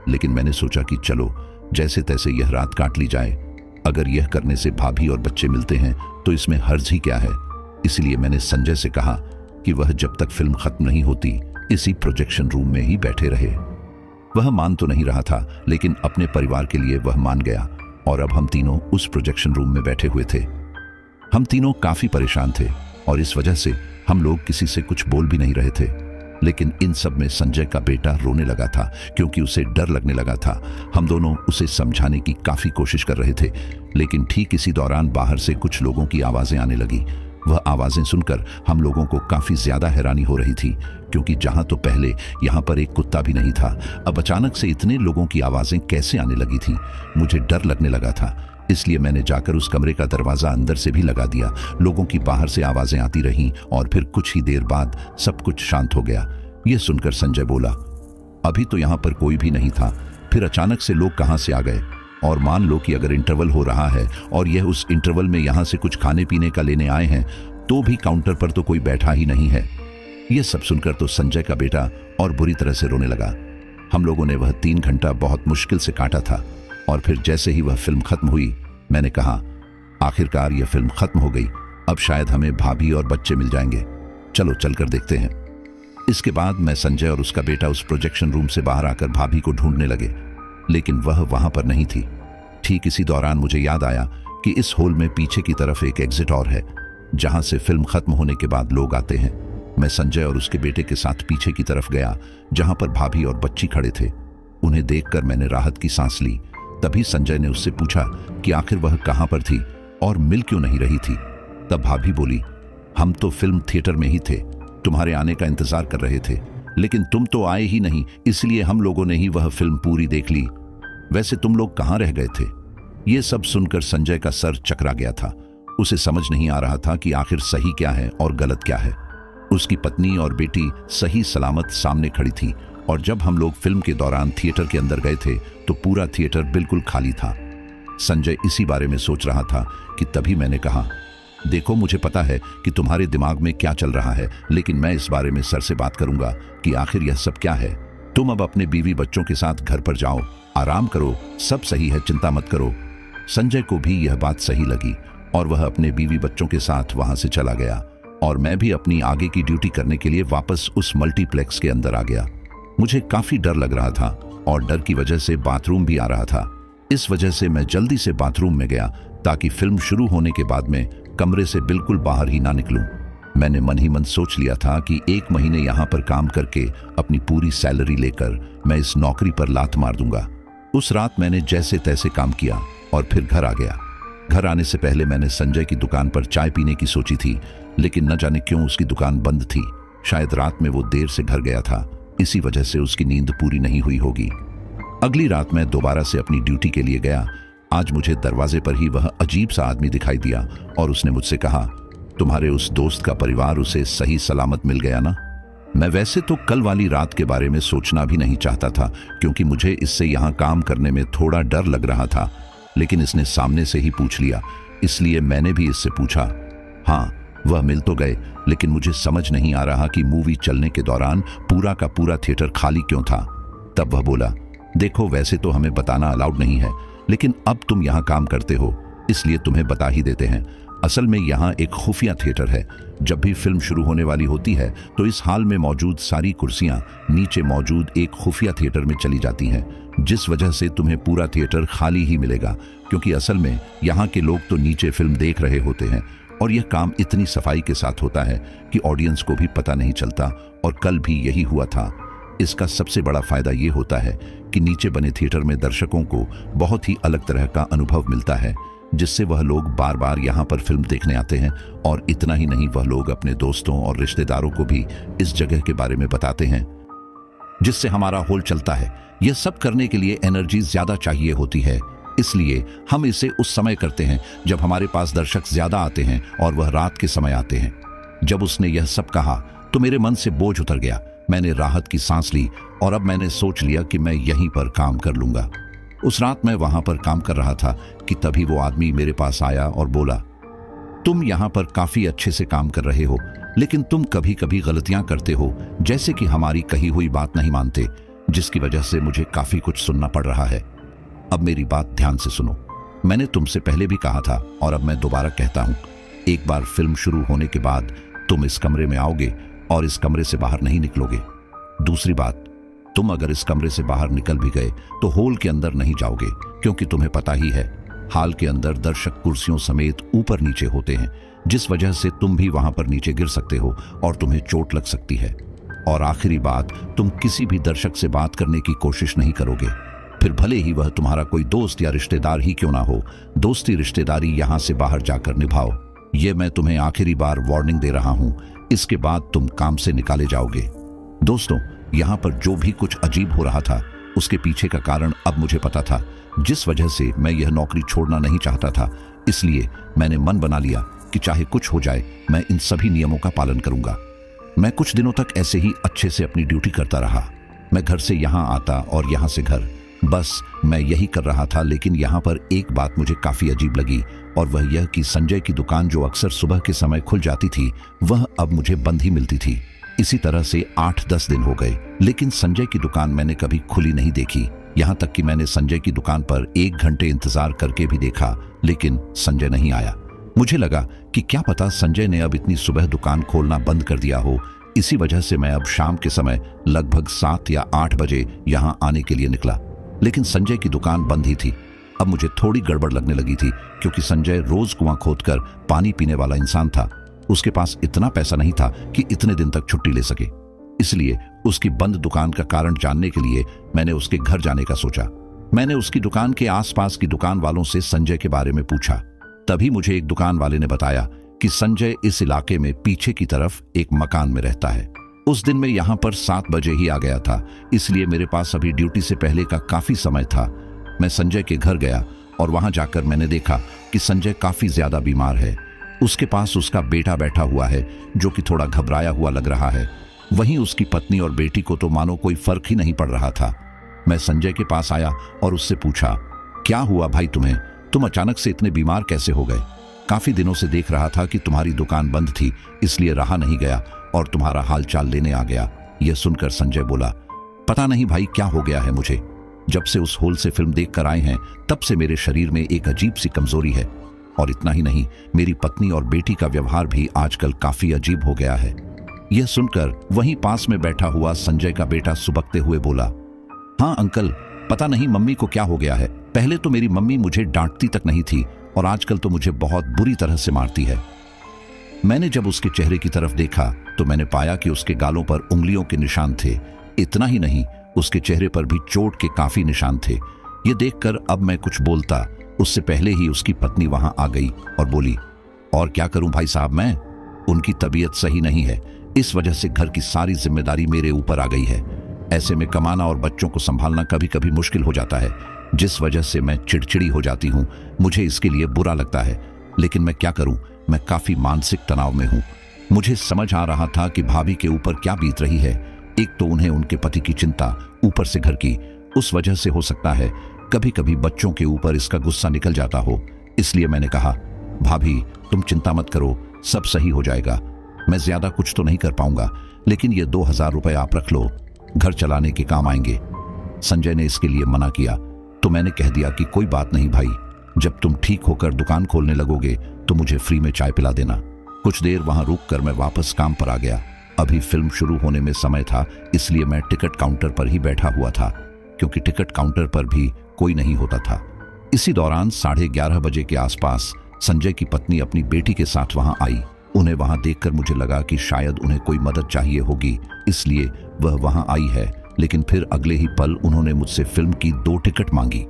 लेकिन मैंने सोचा कि चलो जैसे तैसे यह रात काट ली जाए। अगर यह करने से भाभी और बच्चे मिलते हैं तो इसमें हर्ज ही क्या है? इसलिए मैंने संजय से कहा कि वह जब तक फिल्म खत्म नहीं होती इसी प्रोजेक्शन रूम में ही बैठे रहे। वह मान तो नहीं रहा था, लेकिन अपने परिवार के लिए वह मान गया और अब हम तीनों उस प्रोजेक्शन रूम में बैठे हुए थे। हम तीनों काफी परेशान थे और इस वजह से हम लोग किसी से कुछ बोल भी नहीं रहे थे। लेकिन इन सब में संजय का बेटा रोने लगा था क्योंकि उसे डर लगने लगा था। हम दोनों उसे समझाने की काफी कोशिश कर रहे थे, लेकिन ठीक इसी दौरान बाहर से कुछ लोगों की आवाजें आने लगी। वह आवाजें सुनकर हम लोगों को काफी ज्यादा हैरानी हो रही थी, क्योंकि जहां तो पहले यहां पर एक कुत्ता भी नहीं था, अब अचानक से इतने लोगों की आवाजें कैसे आने लगी थी। मुझे डर लगने लगा था, इसलिए मैंने जाकर उस कमरे का दरवाजा अंदर से भी लगा दिया। लोगों की बाहर से आवाजें आती रहीं और फिर कुछ ही देर बाद सब कुछ शांत हो गया। यह सुनकर संजय बोला, अभी तो यहां पर कोई भी नहीं था, फिर अचानक से लोग कहां से आ गए? और मान लो कि अगर इंटरवल हो रहा है और यह उस इंटरवल में यहां से कुछ खाने पीने का लेने आए हैं तो भी काउंटर पर तो कोई बैठा ही नहीं है। यह सब सुनकर तो संजय का बेटा और बुरी तरह से रोने लगा। हम लोगों ने वह 3 घंटा बहुत मुश्किल से काटा था और फिर जैसे ही वह फिल्म खत्म हुई मैंने कहा, आखिरकार यह फिल्म खत्म हो गई, अब शायद हमें भाभी और बच्चे मिल जाएंगे, चलो चलकर देखते हैं। इसके बाद मैं, संजय और उसका बेटा उस प्रोजेक्शन रूम से बाहर आकर भाभी को ढूंढने लगे, लेकिन वह वहां पर नहीं थी। ठीक इसी दौरान मुझे याद आया कि इस हॉल में पीछे की तरफ एक एग्जिट और है, जहां से फिल्म खत्म होने के बाद लोग आते हैं। मैं संजय और उसके बेटे के साथ पीछे की तरफ गया, जहां पर भाभी और बच्ची खड़े थे। उन्हें देखकर मैंने राहत की सांस ली। तभी संजय ने उससे पूछा कि आखिर वह कहां पर थी और मिल क्यों नहीं रही थी। तब भाभी बोली, हम तो फिल्म थिएटर में ही थे, तुम्हारे आने का इंतजार कर रहे थे, लेकिन तुम तो आए ही नहीं, इसलिए हम लोगों ने ही वह फिल्म पूरी देख ली। वैसे तुम लोग कहां रह गए थे? यह सब सुनकर संजय का सर चकरा गया था। उसे समझ नहीं आ रहा था कि आखिर सही क्या है और गलत क्या है। उसकी पत्नी और बेटी सही सलामत सामने खड़ी थी और जब हम लोग फिल्म के दौरान थिएटर के अंदर गए थे तो पूरा थिएटर बिल्कुल खाली था। संजय इसी बारे में सोच रहा था कि तभी मैंने कहा, देखो मुझे पता है कि तुम्हारे दिमाग में क्या चल रहा है, लेकिन मैं इस बारे में सर से बात करूंगा कि आखिर यह सब क्या है। तुम अब अपने बीवी बच्चों के साथ घर पर जाओ, आराम करो, सब सही है, चिंता मत करो। संजय को भी यह बात सही लगी और वह अपने बीवी बच्चों के साथ वहां से चला गया और मैं भी अपनी आगे की ड्यूटी करने के लिए वापस उस मल्टीप्लेक्स के अंदर आ गया। मुझे काफी डर लग रहा था और डर की वजह से बाथरूम भी आ रहा था। इस वजह से मैं जल्दी से बाथरूम में गया ताकि फिल्म शुरू होने के बाद में कमरे से बिल्कुल बाहर ही ना निकलूं। मैंने मन ही मन सोच लिया था कि 1 महीने यहां पर काम करके अपनी पूरी सैलरी लेकर मैं इस नौकरी पर लात मार दूंगा। उस रात मैंने जैसे तैसे काम किया और फिर घर आ गया। घर आने से पहले मैंने संजय की दुकान पर चाय पीने की सोची थी, लेकिन न जाने क्यों उसकी दुकान बंद थी। शायद रात में वो देर से घर गया था, इसी वजह से उसकी नींद पूरी नहीं हुई होगी। अगली रात मैं दोबारा से अपनी ड्यूटी के लिए गया। आज मुझे दरवाजे पर ही वह अजीब सा आदमी दिखाई दिया और उसने मुझसे कहा, तुम्हारे उस दोस्त का परिवार उसे सही सलामत मिल गया ना? मैं वैसे तो कल वाली रात के बारे में सोचना भी नहीं चाहता था, क्योंकि मुझे इससे यहाँ काम करने में थोड़ा डर लग रहा था, लेकिन इसने सामने से ही पूछ लिया, इसलिए मैंने भी इससे पूछा। हाँ, वह मिल तो गए, लेकिन मुझे समझ नहीं आ रहा कि मूवी चलने के दौरान पूरा का पूरा थिएटर खाली क्यों था। तब वह बोला, देखो वैसे तो हमें बताना अलाउड नहीं है, लेकिन अब तुम यहाँ काम करते हो इसलिए तुम्हें बता ही देते हैं। असल में यहाँ एक खुफिया थिएटर है। जब भी फिल्म शुरू होने वाली होती है तो इस हॉल में मौजूद सारी कुर्सियां नीचे मौजूद एक खुफिया थिएटर में चली जाती हैं, जिस वजह से तुम्हें पूरा थिएटर खाली ही मिलेगा, क्योंकि असल में यहाँ के लोग तो नीचे फिल्म देख रहे होते हैं और यह काम इतनी सफाई के साथ होता है कि ऑडियंस को भी पता नहीं चलता, और कल भी यही हुआ था। इसका सबसे बड़ा फायदा ये होता है कि नीचे बने थिएटर में दर्शकों को बहुत ही अलग तरह का अनुभव मिलता है, जिससे वह लोग बार बार यहाँ पर फिल्म देखने आते हैं। और इतना ही नहीं, वह लोग अपने दोस्तों और रिश्तेदारों को भी इस जगह के बारे में बताते हैं, जिससे हमारा होल चलता है। यह सब करने के लिए एनर्जी ज्यादा चाहिए होती है, इसलिए हम इसे उस समय करते हैं जब हमारे पास दर्शक ज्यादा आते हैं, और वह रात के समय आते हैं। जब उसने यह सब कहा तो मेरे मन से बोझ उतर गया। मैंने राहत की सांस ली और अब मैंने सोच लिया कि मैं यहीं पर काम कर लूंगा। उस रात मैं वहां पर काम कर रहा था कि तभी वो आदमी मेरे पास आया और बोला, तुम यहाँ पर काफी अच्छे से काम कर रहे हो, लेकिन तुम कभी कभी गलतियां करते हो, जैसे कि हमारी कही हुई बात नहीं मानते, जिसकी वजह से मुझे काफी कुछ सुनना पड़ रहा है। अब मेरी बात ध्यान से सुनो। मैंने तुमसे पहले भी कहा था और अब मैं दोबारा कहता हूं, एक बार फिल्म शुरू होने के बाद तुम इस कमरे में आओगे और इस कमरे से बाहर नहीं निकलोगे। दूसरी बात, तुम अगर इस कमरे से बाहर निकल भी गए तो हॉल के अंदर नहीं जाओगे, क्योंकि तुम्हें पता ही है हॉल के अंदर दर्शक कुर्सियों समेत ऊपर नीचे होते हैं, जिस वजह से तुम भी वहां पर नीचे गिर सकते हो और तुम्हें चोट लग सकती है। और आखिरी बात, तुम किसी भी दर्शक से बात करने की कोशिश नहीं करोगे, फिर भले ही वह तुम्हारा कोई दोस्त या रिश्तेदार ही क्यों ना हो। दोस्ती रिश्तेदारी यहां से बाहर जाकर निभाओ। यह मैं तुम्हें आखिरी बार वार्निंग दे रहा हूं, इसके बाद तुम काम से निकाले जाओगे। दोस्तों, यहाँ पर जो भी कुछ अजीब हो रहा था उसके पीछे का कारण अब मुझे पता था, जिस वजह से मैं यह नौकरी छोड़ना नहीं चाहता था। इसलिए मैंने मन बना लिया कि चाहे कुछ हो जाए, मैं इन सभी नियमों का पालन करूंगा। मैं कुछ दिनों तक ऐसे ही अच्छे से अपनी ड्यूटी करता रहा। मैं घर से यहाँ आता और यहाँ से घर, बस मैं यही कर रहा था। लेकिन यहाँ पर एक बात मुझे काफी अजीब लगी, और वह यह कि संजय की दुकान जो अक्सर सुबह के समय खुल जाती थी, वह अब मुझे बंद ही मिलती थी। इसी तरह से 8-10 दिन हो गए, लेकिन संजय की दुकान मैंने कभी खुली नहीं देखी। यहाँ तक कि मैंने संजय की दुकान पर 1 घंटे इंतजार करके भी देखा, लेकिन संजय नहीं आया। मुझे लगा कि क्या पता संजय ने अब इतनी सुबह दुकान खोलना बंद कर दिया हो। इसी वजह से मैं अब शाम के समय लगभग 7 या 8 बजे यहाँ आने के लिए निकला, लेकिन संजय की दुकान बंद ही थी। अब मुझे थोड़ी गड़बड़ लगने लगी थी, क्योंकि संजय रोज कुआं खोदकर पानी पीने वाला इंसान था। उसके पास इतना पैसा नहीं था कि इतने दिन तक छुट्टी ले सके। इसलिए उसकी बंद दुकान का कारण जानने के लिए मैंने उसके घर जाने का सोचा। मैंने उसकी दुकान के आसपास की दुकान वालों से संजय के बारे में पूछा। तभी मुझे एक दुकान वाले ने बताया कि संजय इस इलाके में पीछे की तरफ एक मकान में रहता है। उस दिन मैं यहाँ पर 7 बजे ही आ गया था, इसलिए मेरे पास अभी ड्यूटी से पहले का काफी समय था। मैं संजय के घर गया और वहां जाकर मैंने देखा कि संजय काफी ज्यादा बीमार है। उसके पास उसका बेटा बैठा हुआ है, जो कि थोड़ा घबराया हुआ लग रहा है। वहीं उसकी पत्नी और बेटी को तो मानो कोई फर्क ही नहीं पड़ रहा था। मैं संजय के पास आया और उससे पूछा, क्या हुआ भाई तुम्हें? तुम अचानक से इतने बीमार कैसे हो गए? काफी दिनों से देख रहा था कि तुम्हारी दुकान बंद थी, इसलिए रहा नहीं गया और तुम्हारा हाल चाल लेने आ गया। यह सुनकर संजय बोला, पता नहीं भाई क्या हो गया है मुझे। जब से उस हॉल से फिल्म देख कर आए हैं, तब से मेरे शरीर में एक अजीब सी कमजोरी है। और इतना ही नहीं, मेरी पत्नी और बेटी का व्यवहार भी आजकल काफी अजीब हो गया है। यह सुनकर वहीं पास में बैठा हुआ संजय का बेटा सुबकते हुए बोला, हाँ अंकल, पता नहीं मम्मी को क्या हो गया है। पहले तो मेरी मम्मी मुझे डांटती तक नहीं थी, और आजकल तो मुझे बहुत बुरी तरह से मारती है। मैंने जब उसके चेहरे की तरफ देखा तो मैंने पाया कि उसके गालों पर उंगलियों के निशान थे। इतना ही नहीं, उसके चेहरे पर भी चोट के काफी निशान थे। ये देखकर अब मैं कुछ बोलता, उससे पहले ही उसकी पत्नी वहां आ गई और बोली, और क्या करूं भाई साहब, मैं उनकी तबीयत सही नहीं है, इस वजह से घर की सारी जिम्मेदारी मेरे ऊपर आ गई है। ऐसे में कमाना और बच्चों को संभालना कभी कभी मुश्किल हो जाता है, जिस वजह से मैं चिड़चिड़ी हो जाती हूँ। मुझे इसके लिए बुरा लगता है, लेकिन मैं क्या करूं, मैं काफी मानसिक तनाव में हूं। मुझे समझ आ रहा था कि भाभी के ऊपर क्या बीत रही है। एक तो उन्हें उनके पति की चिंता, ऊपर से घर की, उस वजह से हो सकता है कभी कभी बच्चों के ऊपर इसका गुस्सा निकल जाता हो। इसलिए मैंने कहा, भाभी तुम चिंता मत करो, सब सही हो जाएगा। मैं ज्यादा कुछ तो नहीं कर पाऊंगा, लेकिन ये 2000 रुपए आप रख लो, घर चलाने के काम आएंगे। संजय ने इसके लिए मना किया तो मैंने कह दिया कि कोई बात नहीं भाई, जब तुम ठीक होकर दुकान खोलने लगोगे तो मुझे फ्री में चाय पिला देना। कुछ देर वहां रुककर मैं वापस काम पर आ गया। अभी फिल्म शुरू होने में समय था, इसलिए मैं टिकट काउंटर पर ही बैठा हुआ था, क्योंकि टिकट काउंटर पर भी कोई नहीं होता था। इसी दौरान 11:30 बजे के आसपास संजय की पत्नी अपनी बेटी के साथ वहां आई। उन्हें वहां देखकर मुझे लगा कि शायद उन्हें कोई मदद चाहिए होगी, इसलिए वह वहां आई है। लेकिन फिर अगले ही पल उन्होंने मुझसे फिल्म की 2 टिकट मांगी।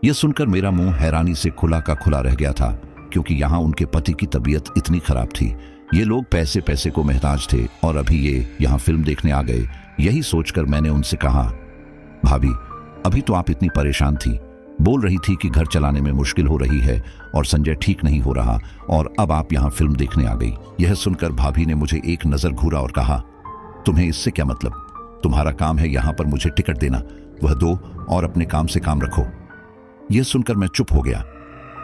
यह सुनकर मेरा मुंह हैरानी से खुला का खुला रह गया था, क्योंकि यहाँ उनके पति की तबीयत इतनी खराब थी। ये लोग पैसे पैसे को मोहताज थे और अभी ये यहाँ फिल्म देखने आ गए। यही सोचकर मैंने उनसे कहा, भाभी, अभी तो आप इतनी परेशान थी, बोल रही थी कि घर चलाने में मुश्किल हो रही है और संजय ठीक नहीं हो रहा, और अब आप यहाँ फिल्म देखने आ गई। यह सुनकर भाभी ने मुझे एक नजर घूरा और कहा, तुम्हें इससे क्या मतलब? तुम्हारा काम है यहाँ पर मुझे टिकट देना, वह दो और अपने काम से काम रखो। यह सुनकर मैं चुप हो गया।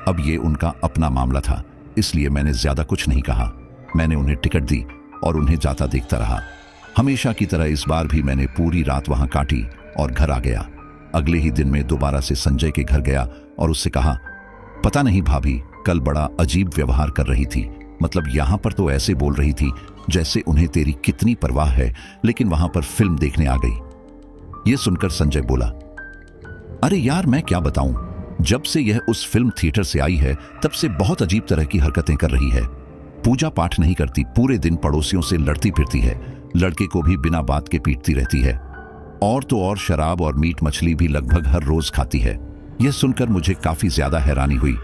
अब ये उनका अपना मामला था, इसलिए मैंने ज्यादा कुछ नहीं कहा। मैंने उन्हें टिकट दी और उन्हें जाता देखता रहा। हमेशा की तरह इस बार भी मैंने पूरी रात वहां काटी और घर आ गया। अगले ही दिन में दोबारा से संजय के घर गया और उससे कहा, पता नहीं भाभी, कल बड़ा अजीब व्यवहार कर रही थी। मतलब यहां पर तो ऐसे बोल रही थी जैसे उन्हें तेरी कितनी परवाह है, लेकिन वहां पर फिल्म देखने आ गई। यह सुनकर संजय बोला, अरे यार, मैं क्या बताऊं, जब से यह उस फिल्म थिएटर से आई है तब से बहुत अजीब तरह की हरकतें कर रही है। पूजा पाठ नहीं करती, पूरे दिन पड़ोसियों से लड़ती फिरती है, लड़के को भी बिना बात के पीटती रहती है, और तो और शराब और मीट मछली भी लगभग हर रोज खाती है। यह सुनकर मुझे काफी ज्यादा हैरानी हुई,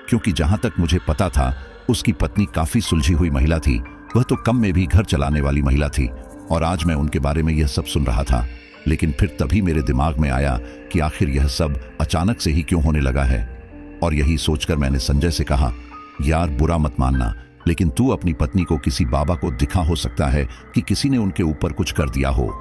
क्योंकि जहां तक मुझे पता था उसकी पत्नी काफी सुलझी हुई महिला थी। वह तो कम में भी घर चलाने वाली महिला थी, और आज मैं उनके बारे में यह सब सुन रहा था। लेकिन फिर तभी मेरे दिमाग में आया कि आखिर यह सब अचानक से ही क्यों होने लगा है। और यही सोचकर मैंने संजय से कहा, यार बुरा मत मानना, लेकिन तू अपनी पत्नी को किसी बाबा को दिखा हो सकता है कि किसी ने उनके ऊपर कुछ कर दिया हो।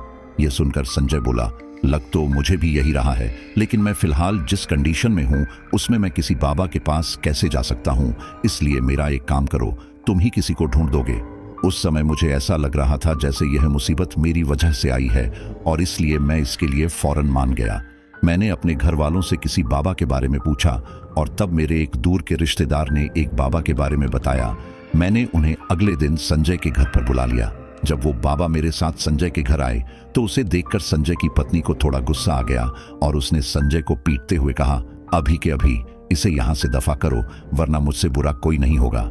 यह सुनकर संजय बोला, लग तो मुझे भी यही रहा है, लेकिन मैं फिलहाल जिस कंडीशन में हूं उसमें मैं किसी बाबा के पास कैसे जा सकता हूं, इसलिए मेरा एक काम करो, तुम ही किसी को ढूंढ दोगे। उस समय मुझे ऐसा लग रहा था जैसे यह मुसीबत मेरी वजह से आई है, और इसलिए मैं इसके लिए फौरन मान गया। मैंने अपने घर वालों से किसी बाबा के बारे में पूछा, और तब मेरे एक दूर के रिश्तेदार ने एक बाबा के बारे में बताया। मैंने उन्हें अगले दिन संजय के घर पर बुला लिया। जब वो बाबा मेरे साथ संजय के घर आए तो उसे देखकर संजय की पत्नी को थोड़ा गुस्सा आ गया, और उसने संजय को पीटते हुए कहा, अभी के अभी इसे यहां से दफा करो, वरना मुझसे बुरा कोई नहीं होगा।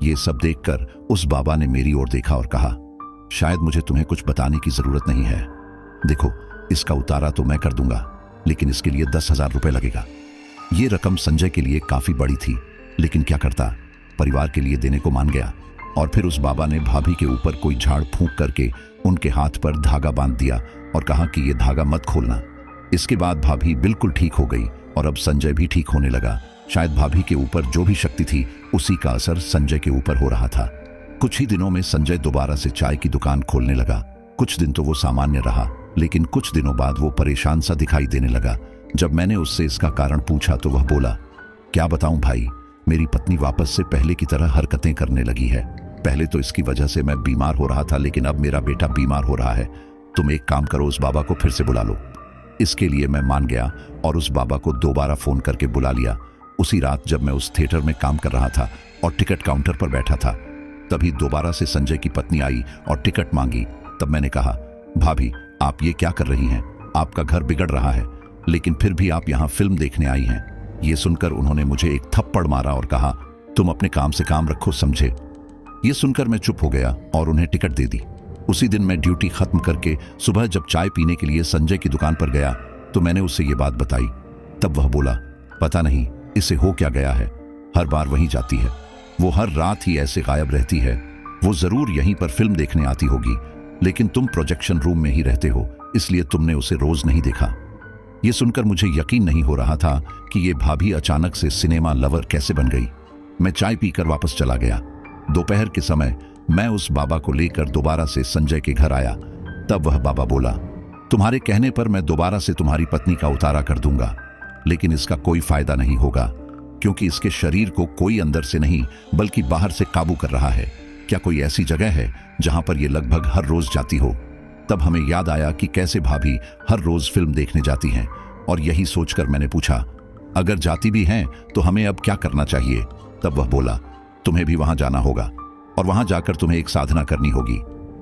ये सब देखकर उस बाबा ने मेरी ओर देखा और कहा, शायद मुझे तुम्हें कुछ बताने की जरूरत नहीं है। देखो, इसका उतारा तो मैं कर दूंगा, लेकिन इसके लिए 10,000 रुपए लगेगा। ये रकम संजय के लिए काफी बड़ी थी, लेकिन क्या करता, परिवार के लिए देने को मान गया। और फिर उस बाबा ने भाभी के ऊपर कोई झाड़ फूंक करके उनके हाथ पर धागा बांध दिया और कहा कि ये धागा मत खोलना। इसके बाद भाभी बिल्कुल ठीक हो गई, और अब संजय भी ठीक होने लगा। शायद भाभी के ऊपर जो भी शक्ति थी उसी का असर संजय के ऊपर हो रहा था। कुछ ही दिनों में संजय दोबारा से चाय की दुकान खोलने लगा। कुछ दिन तो वो सामान्य रहा, लेकिन कुछ दिनों बाद वो परेशान सा दिखाई देने लगा। जब मैंने उससे इसका कारण पूछा तो वह बोला, क्या बताऊं भाई, मेरी पत्नी वापस से पहले की तरह हरकतें करने लगी है। पहले तो इसकी वजह से मैं बीमार हो रहा था, लेकिन अब मेरा बेटा बीमार हो रहा है। तुम एक काम करो, उस बाबा को फिर से बुला लो। इसके लिए मैं मान गया और उस बाबा को दोबारा फोन करके बुला लिया। उसी रात जब मैं उस थिएटर में काम कर रहा था और टिकट काउंटर पर बैठा था, तभी दोबारा से संजय की पत्नी आई और टिकट मांगी। तब मैंने कहा, भाभी, आप ये क्या कर रही हैं? आपका घर बिगड़ रहा है, लेकिन फिर भी आप यहाँ फिल्म देखने आई हैं। ये सुनकर उन्होंने मुझे एक थप्पड़ मारा और कहा, तुम अपने काम से काम रखो, समझे? ये सुनकर मैं चुप हो गया और उन्हें टिकट दे दी। उसी दिन मैं ड्यूटी खत्म करके सुबह जब चाय पीने के लिए संजय की दुकान पर गया तो मैंने उससे ये बात बताई। तब वह बोला, पता नहीं इसे हो क्या गया है, हर बार वहीं जाती है, वो हर रात ही ऐसे गायब रहती है। वो जरूर यहीं पर फिल्म देखने आती होगी, लेकिन तुम प्रोजेक्शन रूम में ही रहते हो, इसलिए तुमने उसे रोज नहीं देखा। ये सुनकर मुझे यकीन नहीं हो रहा था कि ये भाभी अचानक से सिनेमा लवर कैसे बन गई। मैं चाय पीकर वापस चला गया। दोपहर के समय मैं उस बाबा को लेकर दोबारा से संजय के घर आया। तब वह बाबा बोला, तुम्हारे कहने पर मैं दोबारा से तुम्हारी पत्नी का उतारा कर दूंगा, लेकिन इसका कोई फायदा नहीं होगा, क्योंकि इसके शरीर को कोई अंदर से नहीं बल्कि बाहर से काबू कर रहा है। क्या कोई ऐसी जगह है जहां पर यह लगभग हर रोज जाती हो? तब हमें याद आया कि कैसे भाभी हर रोज फिल्म देखने जाती हैं, और यही सोचकर मैंने पूछा, अगर जाती भी हैं तो हमें अब क्या करना चाहिए? तब वह बोला, तुम्हें भी वहां जाना होगा, और वहां जाकर तुम्हें एक साधना करनी होगी।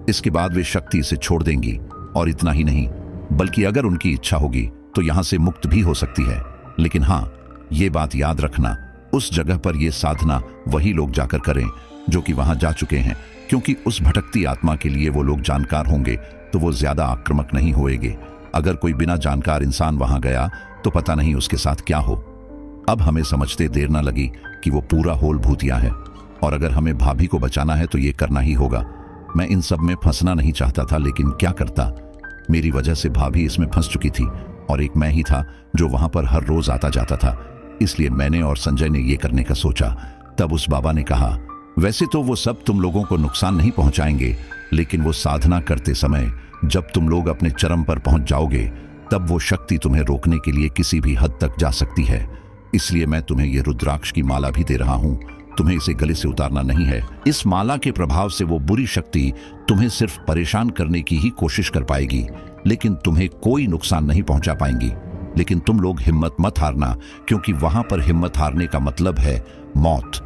इसके बाद वे शक्ति से छोड़ देंगी, और इतना ही नहीं, बल्कि अगर उनकी इच्छा होगी तो यहां से मुक्त भी हो सकती है। लेकिन हाँ, ये बात याद रखना, उस जगह पर ये साधना वही लोग जाकर करें जो कि वहां जा चुके हैं, क्योंकि उस भटकती आत्मा के लिए वो लोग जानकार होंगे तो वो ज्यादा आक्रामक नहीं होएंगे। अगर कोई बिना जानकार इंसान वहां गया तो पता नहीं उसके साथ क्या हो। अब हमें समझते देर न लगी कि वो पूरा होल भूतिया है और अगर हमें भाभी को बचाना है तो ये करना ही होगा। मैं इन सब में फंसना नहीं चाहता था, लेकिन क्या करता, मेरी वजह से भाभी इसमें फंस चुकी थी और एक मैं ही था जो वहां पर हर रोज आता जाता था। इसलिए मैंने और संजय ने ये करने का सोचा। तब उस बाबा ने कहा, वैसे तो वो सब तुम लोगों को नुकसान नहीं पहुंचाएंगे, लेकिन वो साधना करते समय जब तुम लोग अपने चरम पर पहुंच जाओगे तब वो शक्ति तुम्हें रोकने के लिए किसी भी हद तक जा सकती है। इसलिए मैं तुम्हें ये रुद्राक्ष की माला भी दे रहा हूं। तुम्हें इसे गले से उतारना नहीं है। इस माला के प्रभाव से वो बुरी शक्ति तुम्हें सिर्फ परेशान करने की ही कोशिश कर पाएगी, लेकिन तुम्हें कोई नुकसान नहीं पहुंचा पाएंगी। लेकिन तुम लोग हिम्मत मत हारना, क्योंकि वहां पर हिम्मत हारने का मतलब है मौत।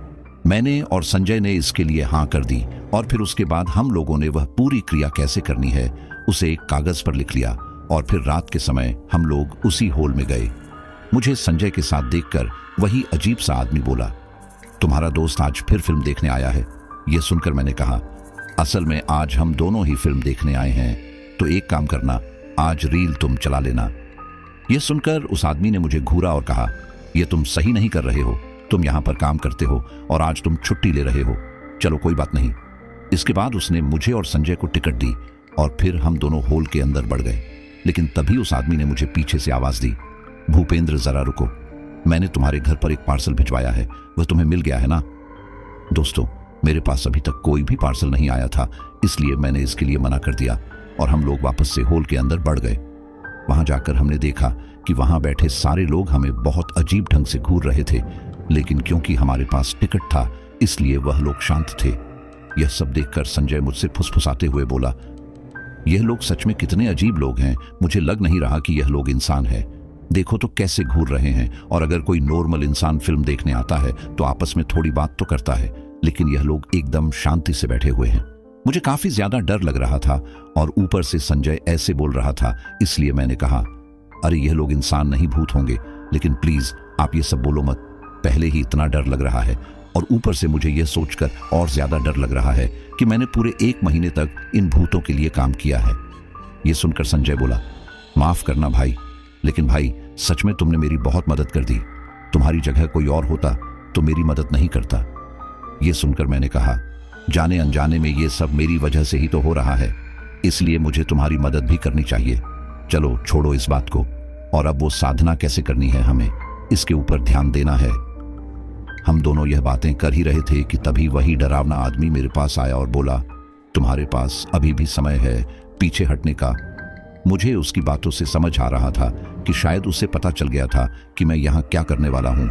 मैंने और संजय ने इसके लिए हाँ कर दी और फिर उसके बाद हम लोगों ने वह पूरी क्रिया कैसे करनी है उसे एक कागज पर लिख लिया और फिर रात के समय हम लोग उसी होल में गए। मुझे संजय के साथ देखकर वही अजीब सा आदमी बोला, तुम्हारा दोस्त आज फिर फिल्म देखने आया है। यह सुनकर मैंने कहा, असल में आज हम दोनों ही फिल्म देखने आए हैं, तो एक काम करना, आज रील तुम चला लेना। यह सुनकर उस आदमी ने मुझे घूरा और कहा, यह तुम सही नहीं कर रहे हो। तुम यहां पर काम करते हो और आज तुम छुट्टी ले रहे हो। चलो कोई बात नहीं। इसके बाद उसने मुझे और संजय को टिकट दी और फिर हम दोनों होल के अंदर बढ़ गए। लेकिन तभी उस आदमी ने मुझे पीछे से आवाज दी, भूपेंद्र जरा रुको, मैंने तुम्हारे घर पर एक पार्सल भिजवाया है, वह तुम्हें मिल गया है ना? दोस्तों, मेरे पास अभी तक कोई भी पार्सल नहीं आया था, इसलिए मैंने इसके लिए मना कर दिया और हम लोग वापस से होल के अंदर बढ़ गए। वहां जाकर हमने देखा कि वहां बैठे सारे लोग हमें बहुत अजीब ढंग से घूर रहे थे, लेकिन क्योंकि हमारे पास टिकट था इसलिए वह लोग शांत थे। यह सब देखकर संजय मुझसे फुसफुसाते हुए बोला, यह लोग सच में कितने अजीब लोग हैं। मुझे लग नहीं रहा कि यह लोग इंसान है। देखो तो कैसे घूर रहे हैं, और अगर कोई नॉर्मल इंसान फिल्म देखने आता है तो आपस में थोड़ी बात तो करता है, लेकिन यह लोग एकदम शांति से बैठे हुए हैं। मुझे काफी ज्यादा डर लग रहा था और ऊपर से संजय ऐसे बोल रहा था, इसलिए मैंने कहा, अरे यह लोग इंसान नहीं भूत होंगे, लेकिन प्लीज आप ये सब बोलो मत। पहले ही इतना डर लग रहा है और ऊपर से मुझे यह सोचकर और ज्यादा डर लग रहा है कि मैंने पूरे 1 महीने तक इन भूतों के लिए काम किया है। यह सुनकर संजय बोला, माफ करना भाई, लेकिन भाई सच में तुमने मेरी बहुत मदद कर दी। तुम्हारी जगह कोई और होता तो मेरी मदद नहीं करता। यह सुनकर मैंने कहा, जाने अनजाने में ये सब मेरी वजह से ही तो हो रहा है, इसलिए मुझे तुम्हारी मदद भी करनी चाहिए। चलो छोड़ो इस बात को, और अब वो साधना कैसे करनी है हमें इसके ऊपर ध्यान देना है। हम दोनों यह बातें कर ही रहे थे कि तभी वही डरावना आदमी मेरे पास आया और बोला, तुम्हारे पास अभी भी समय है पीछे हटने का। मुझे उसकी बातों से समझ आ रहा था कि शायद उसे पता चल गया था कि मैं यहाँ क्या करने वाला हूँ,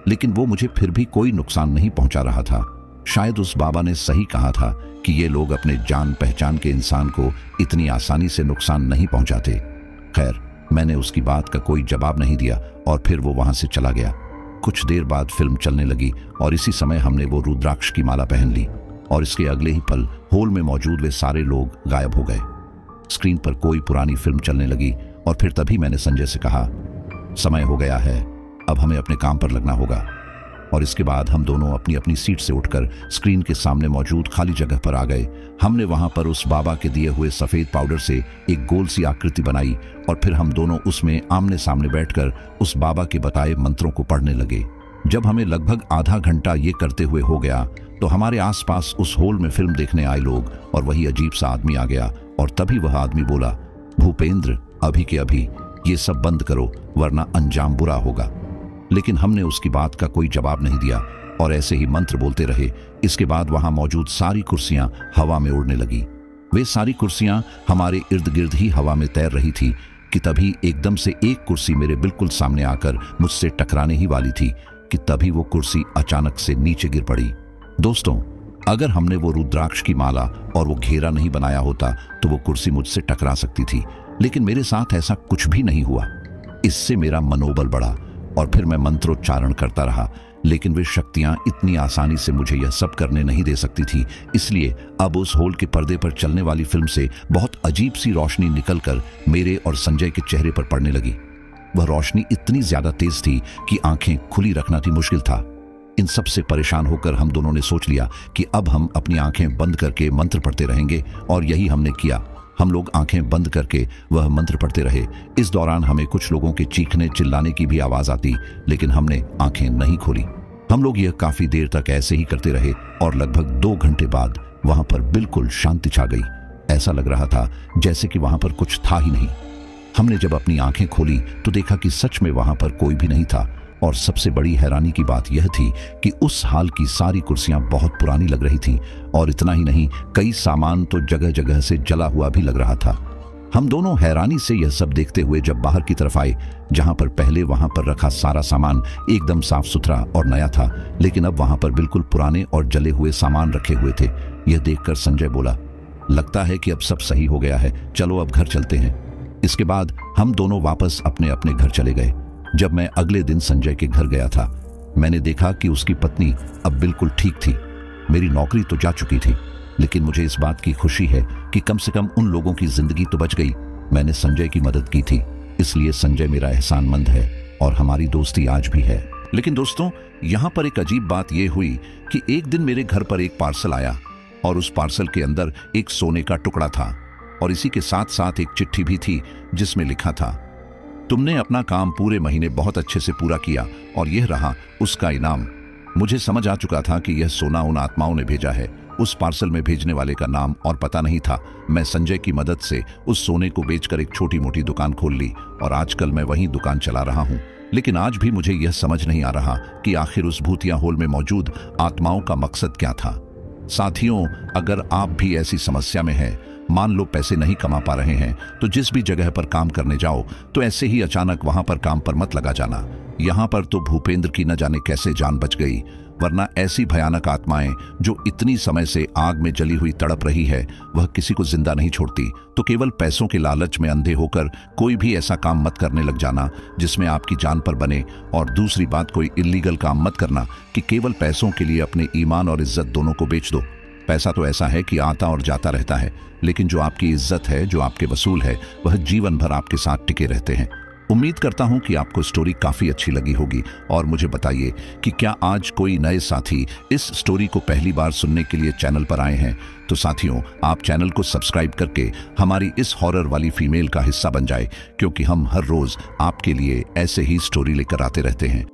लेकिन वो मुझे फिर भी कोई नुकसान नहीं पहुंचा रहा था। शायद उस बाबा ने सही कहा था कि ये लोग अपने जान पहचान के इंसान को इतनी आसानी से नुकसान नहीं पहुंचाते। खैर, मैंने उसकी बात का कोई जवाब नहीं दिया और फिर वो वहां से चला गया। कुछ देर बाद फिल्म चलने लगी और इसी समय हमने वो रुद्राक्ष की माला पहन ली और इसके अगले ही पल होल में मौजूद वे सारे लोग गायब हो गए। स्क्रीन पर कोई पुरानी फिल्म चलने लगी और फिर तभी मैंने संजय से कहा, समय हो गया है, अब हमें अपने काम पर लगना होगा। और इसके बाद हम दोनों अपनी अपनी सीट से उठकर स्क्रीन के सामने मौजूद खाली जगह पर आ गए। हमने वहां पर उस बाबा के दिए हुए सफेद पाउडर से एक गोल सी आकृति बनाई और फिर हम दोनों उसमें आमने सामने बैठकर उस बाबा के बताए मंत्रों को पढ़ने लगे। जब हमें लगभग आधा घंटा ये करते हुए हो गया तो हमारे आसपास उस होल में फिल्म देखने आए लोग और वही अजीब सा आदमी आ गया और तभी वह आदमी बोला, भूपेंद्र अभी के अभी ये सब बंद करो वरना अंजाम बुरा होगा। लेकिन हमने उसकी बात का कोई जवाब नहीं दिया और ऐसे ही मंत्र बोलते रहे। इसके बाद वहां मौजूद सारी कुर्सियां हवा में उड़ने लगी। वे सारी कुर्सियां हमारे इर्द गिर्द ही हवा में तैर रही थी कि तभी एकदम से एक कुर्सी मेरे बिल्कुल सामने आकर मुझसे टकराने ही वाली थी कि तभी वो कुर्सी अचानक से नीचे गिर पड़ी। दोस्तों, अगर हमने वो रुद्राक्ष की माला और वो घेरा नहीं बनाया होता तो वो कुर्सी मुझसे टकरा सकती थी, लेकिन मेरे साथ ऐसा कुछ भी नहीं हुआ। इससे मेरा मनोबल बढ़ा और फिर मैं मंत्रोच्चारण करता रहा, लेकिन वे शक्तियां इतनी आसानी से मुझे यह सब करने नहीं दे सकती थी। इसलिए अब उस होल के पर्दे पर चलने वाली फिल्म से बहुत अजीब सी रोशनी निकलकर मेरे और संजय के चेहरे पर पड़ने लगी। वह रोशनी इतनी ज्यादा तेज थी कि आंखें खुली रखना भी मुश्किल था। इन सब से परेशान होकर हम दोनों ने सोच लिया कि अब हम अपनी आंखें बंद करके मंत्र पढ़ते रहेंगे, और यही हमने किया। हम लोग आंखें बंद करके वह मंत्र पढ़ते रहे। इस दौरान हमें कुछ लोगों के चीखने चिल्लाने की भी आवाज आती, लेकिन हमने आंखें नहीं खोली। हम लोग यह काफी देर तक ऐसे ही करते रहे और लगभग 2 घंटे बाद वहां पर बिल्कुल शांति छा गई। ऐसा लग रहा था जैसे कि वहां पर कुछ था ही नहीं। हमने जब अपनी आंखें खोली तो देखा कि सच में वहां पर कोई भी नहीं था, और सबसे बड़ी हैरानी की बात यह थी कि उस हाल की सारी कुर्सियां बहुत पुरानी लग रही थीं, और इतना ही नहीं, कई सामान तो जगह जगह से जला हुआ भी लग रहा था। हम दोनों हैरानी से यह सब देखते हुए जब बाहर की तरफ आए, जहां पर पहले वहां पर रखा सारा सामान एकदम साफ सुथरा और नया था, लेकिन अब वहां पर बिल्कुल पुराने और जले हुए सामान रखे हुए थे। यह देखकर संजय बोला, लगता है कि अब सब सही हो गया है, चलो अब घर चलते हैं। इसके बाद हम दोनों वापस अपने अपने घर चले गए। जब मैं अगले दिन संजय के घर गया था, मैंने देखा कि उसकी पत्नी अब बिल्कुल ठीक थी। मेरी नौकरी तो जा चुकी थी, लेकिन मुझे इस बात की खुशी है कि कम से कम उन लोगों की जिंदगी तो बच गई। मैंने संजय की मदद की थी, इसलिए संजय मेरा एहसानमंद है और हमारी दोस्ती आज भी है। लेकिन दोस्तों, यहाँ पर एक अजीब बात यह हुई कि एक दिन मेरे घर पर एक पार्सल आया, और उस पार्सल के अंदर एक सोने का टुकड़ा था, और इसी के साथ साथ एक चिट्ठी भी थी जिसमें लिखा था, तुमने अपना काम पूरे महीने बहुत अच्छे से पूरा किया और यह रहा उसका इनाम। मुझे समझ आ चुका था कि यह सोना उन आत्माओं ने भेजा है। उस पार्सल में भेजने वाले का नाम और पता नहीं था। मैं संजय की मदद से उस सोने को बेचकर एक छोटी मोटी दुकान खोल ली, और आजकल मैं वही दुकान चला रहा हूँ। लेकिन आज भी मुझे यह समझ नहीं आ रहा कि आखिर उस भूतिया होल में मौजूद आत्माओं का मकसद क्या था। साथियों, अगर आप भी ऐसी समस्या में हैं, मान लो पैसे नहीं कमा पा रहे हैं, तो जिस भी जगह पर काम करने जाओ तो ऐसे ही अचानक वहां पर काम पर मत लगा जाना। यहाँ पर तो भूपेंद्र की न जाने कैसे जान बच गई, वरना ऐसी भयानक आत्माएं जो इतनी समय से आग में जली हुई तड़प रही है, वह किसी को जिंदा नहीं छोड़ती। तो केवल पैसों के लालच में अंधे होकर कोई भी ऐसा काम मत करने लग जाना जिसमें आपकी जान पर बने। और दूसरी बात, कोई इल्लीगल काम मत करना कि केवल पैसों के लिए अपने ईमान और इज्जत दोनों को बेच दो। पैसा तो ऐसा है कि आता और जाता रहता है, लेकिन जो आपकी इज्जत है, जो आपके वसूल है, वह जीवन भर आपके साथ टिके रहते हैं। उम्मीद करता हूं कि आपको स्टोरी काफी अच्छी लगी होगी, और मुझे बताइए कि क्या आज कोई नए साथी इस स्टोरी को पहली बार सुनने के लिए चैनल पर आए हैं। तो साथियों, आप चैनल को सब्सक्राइब करके हमारी इस हॉरर वाली फीमेल का हिस्सा बन जाए, क्योंकि हम हर रोज आपके लिए ऐसे ही स्टोरी लेकर आते रहते हैं।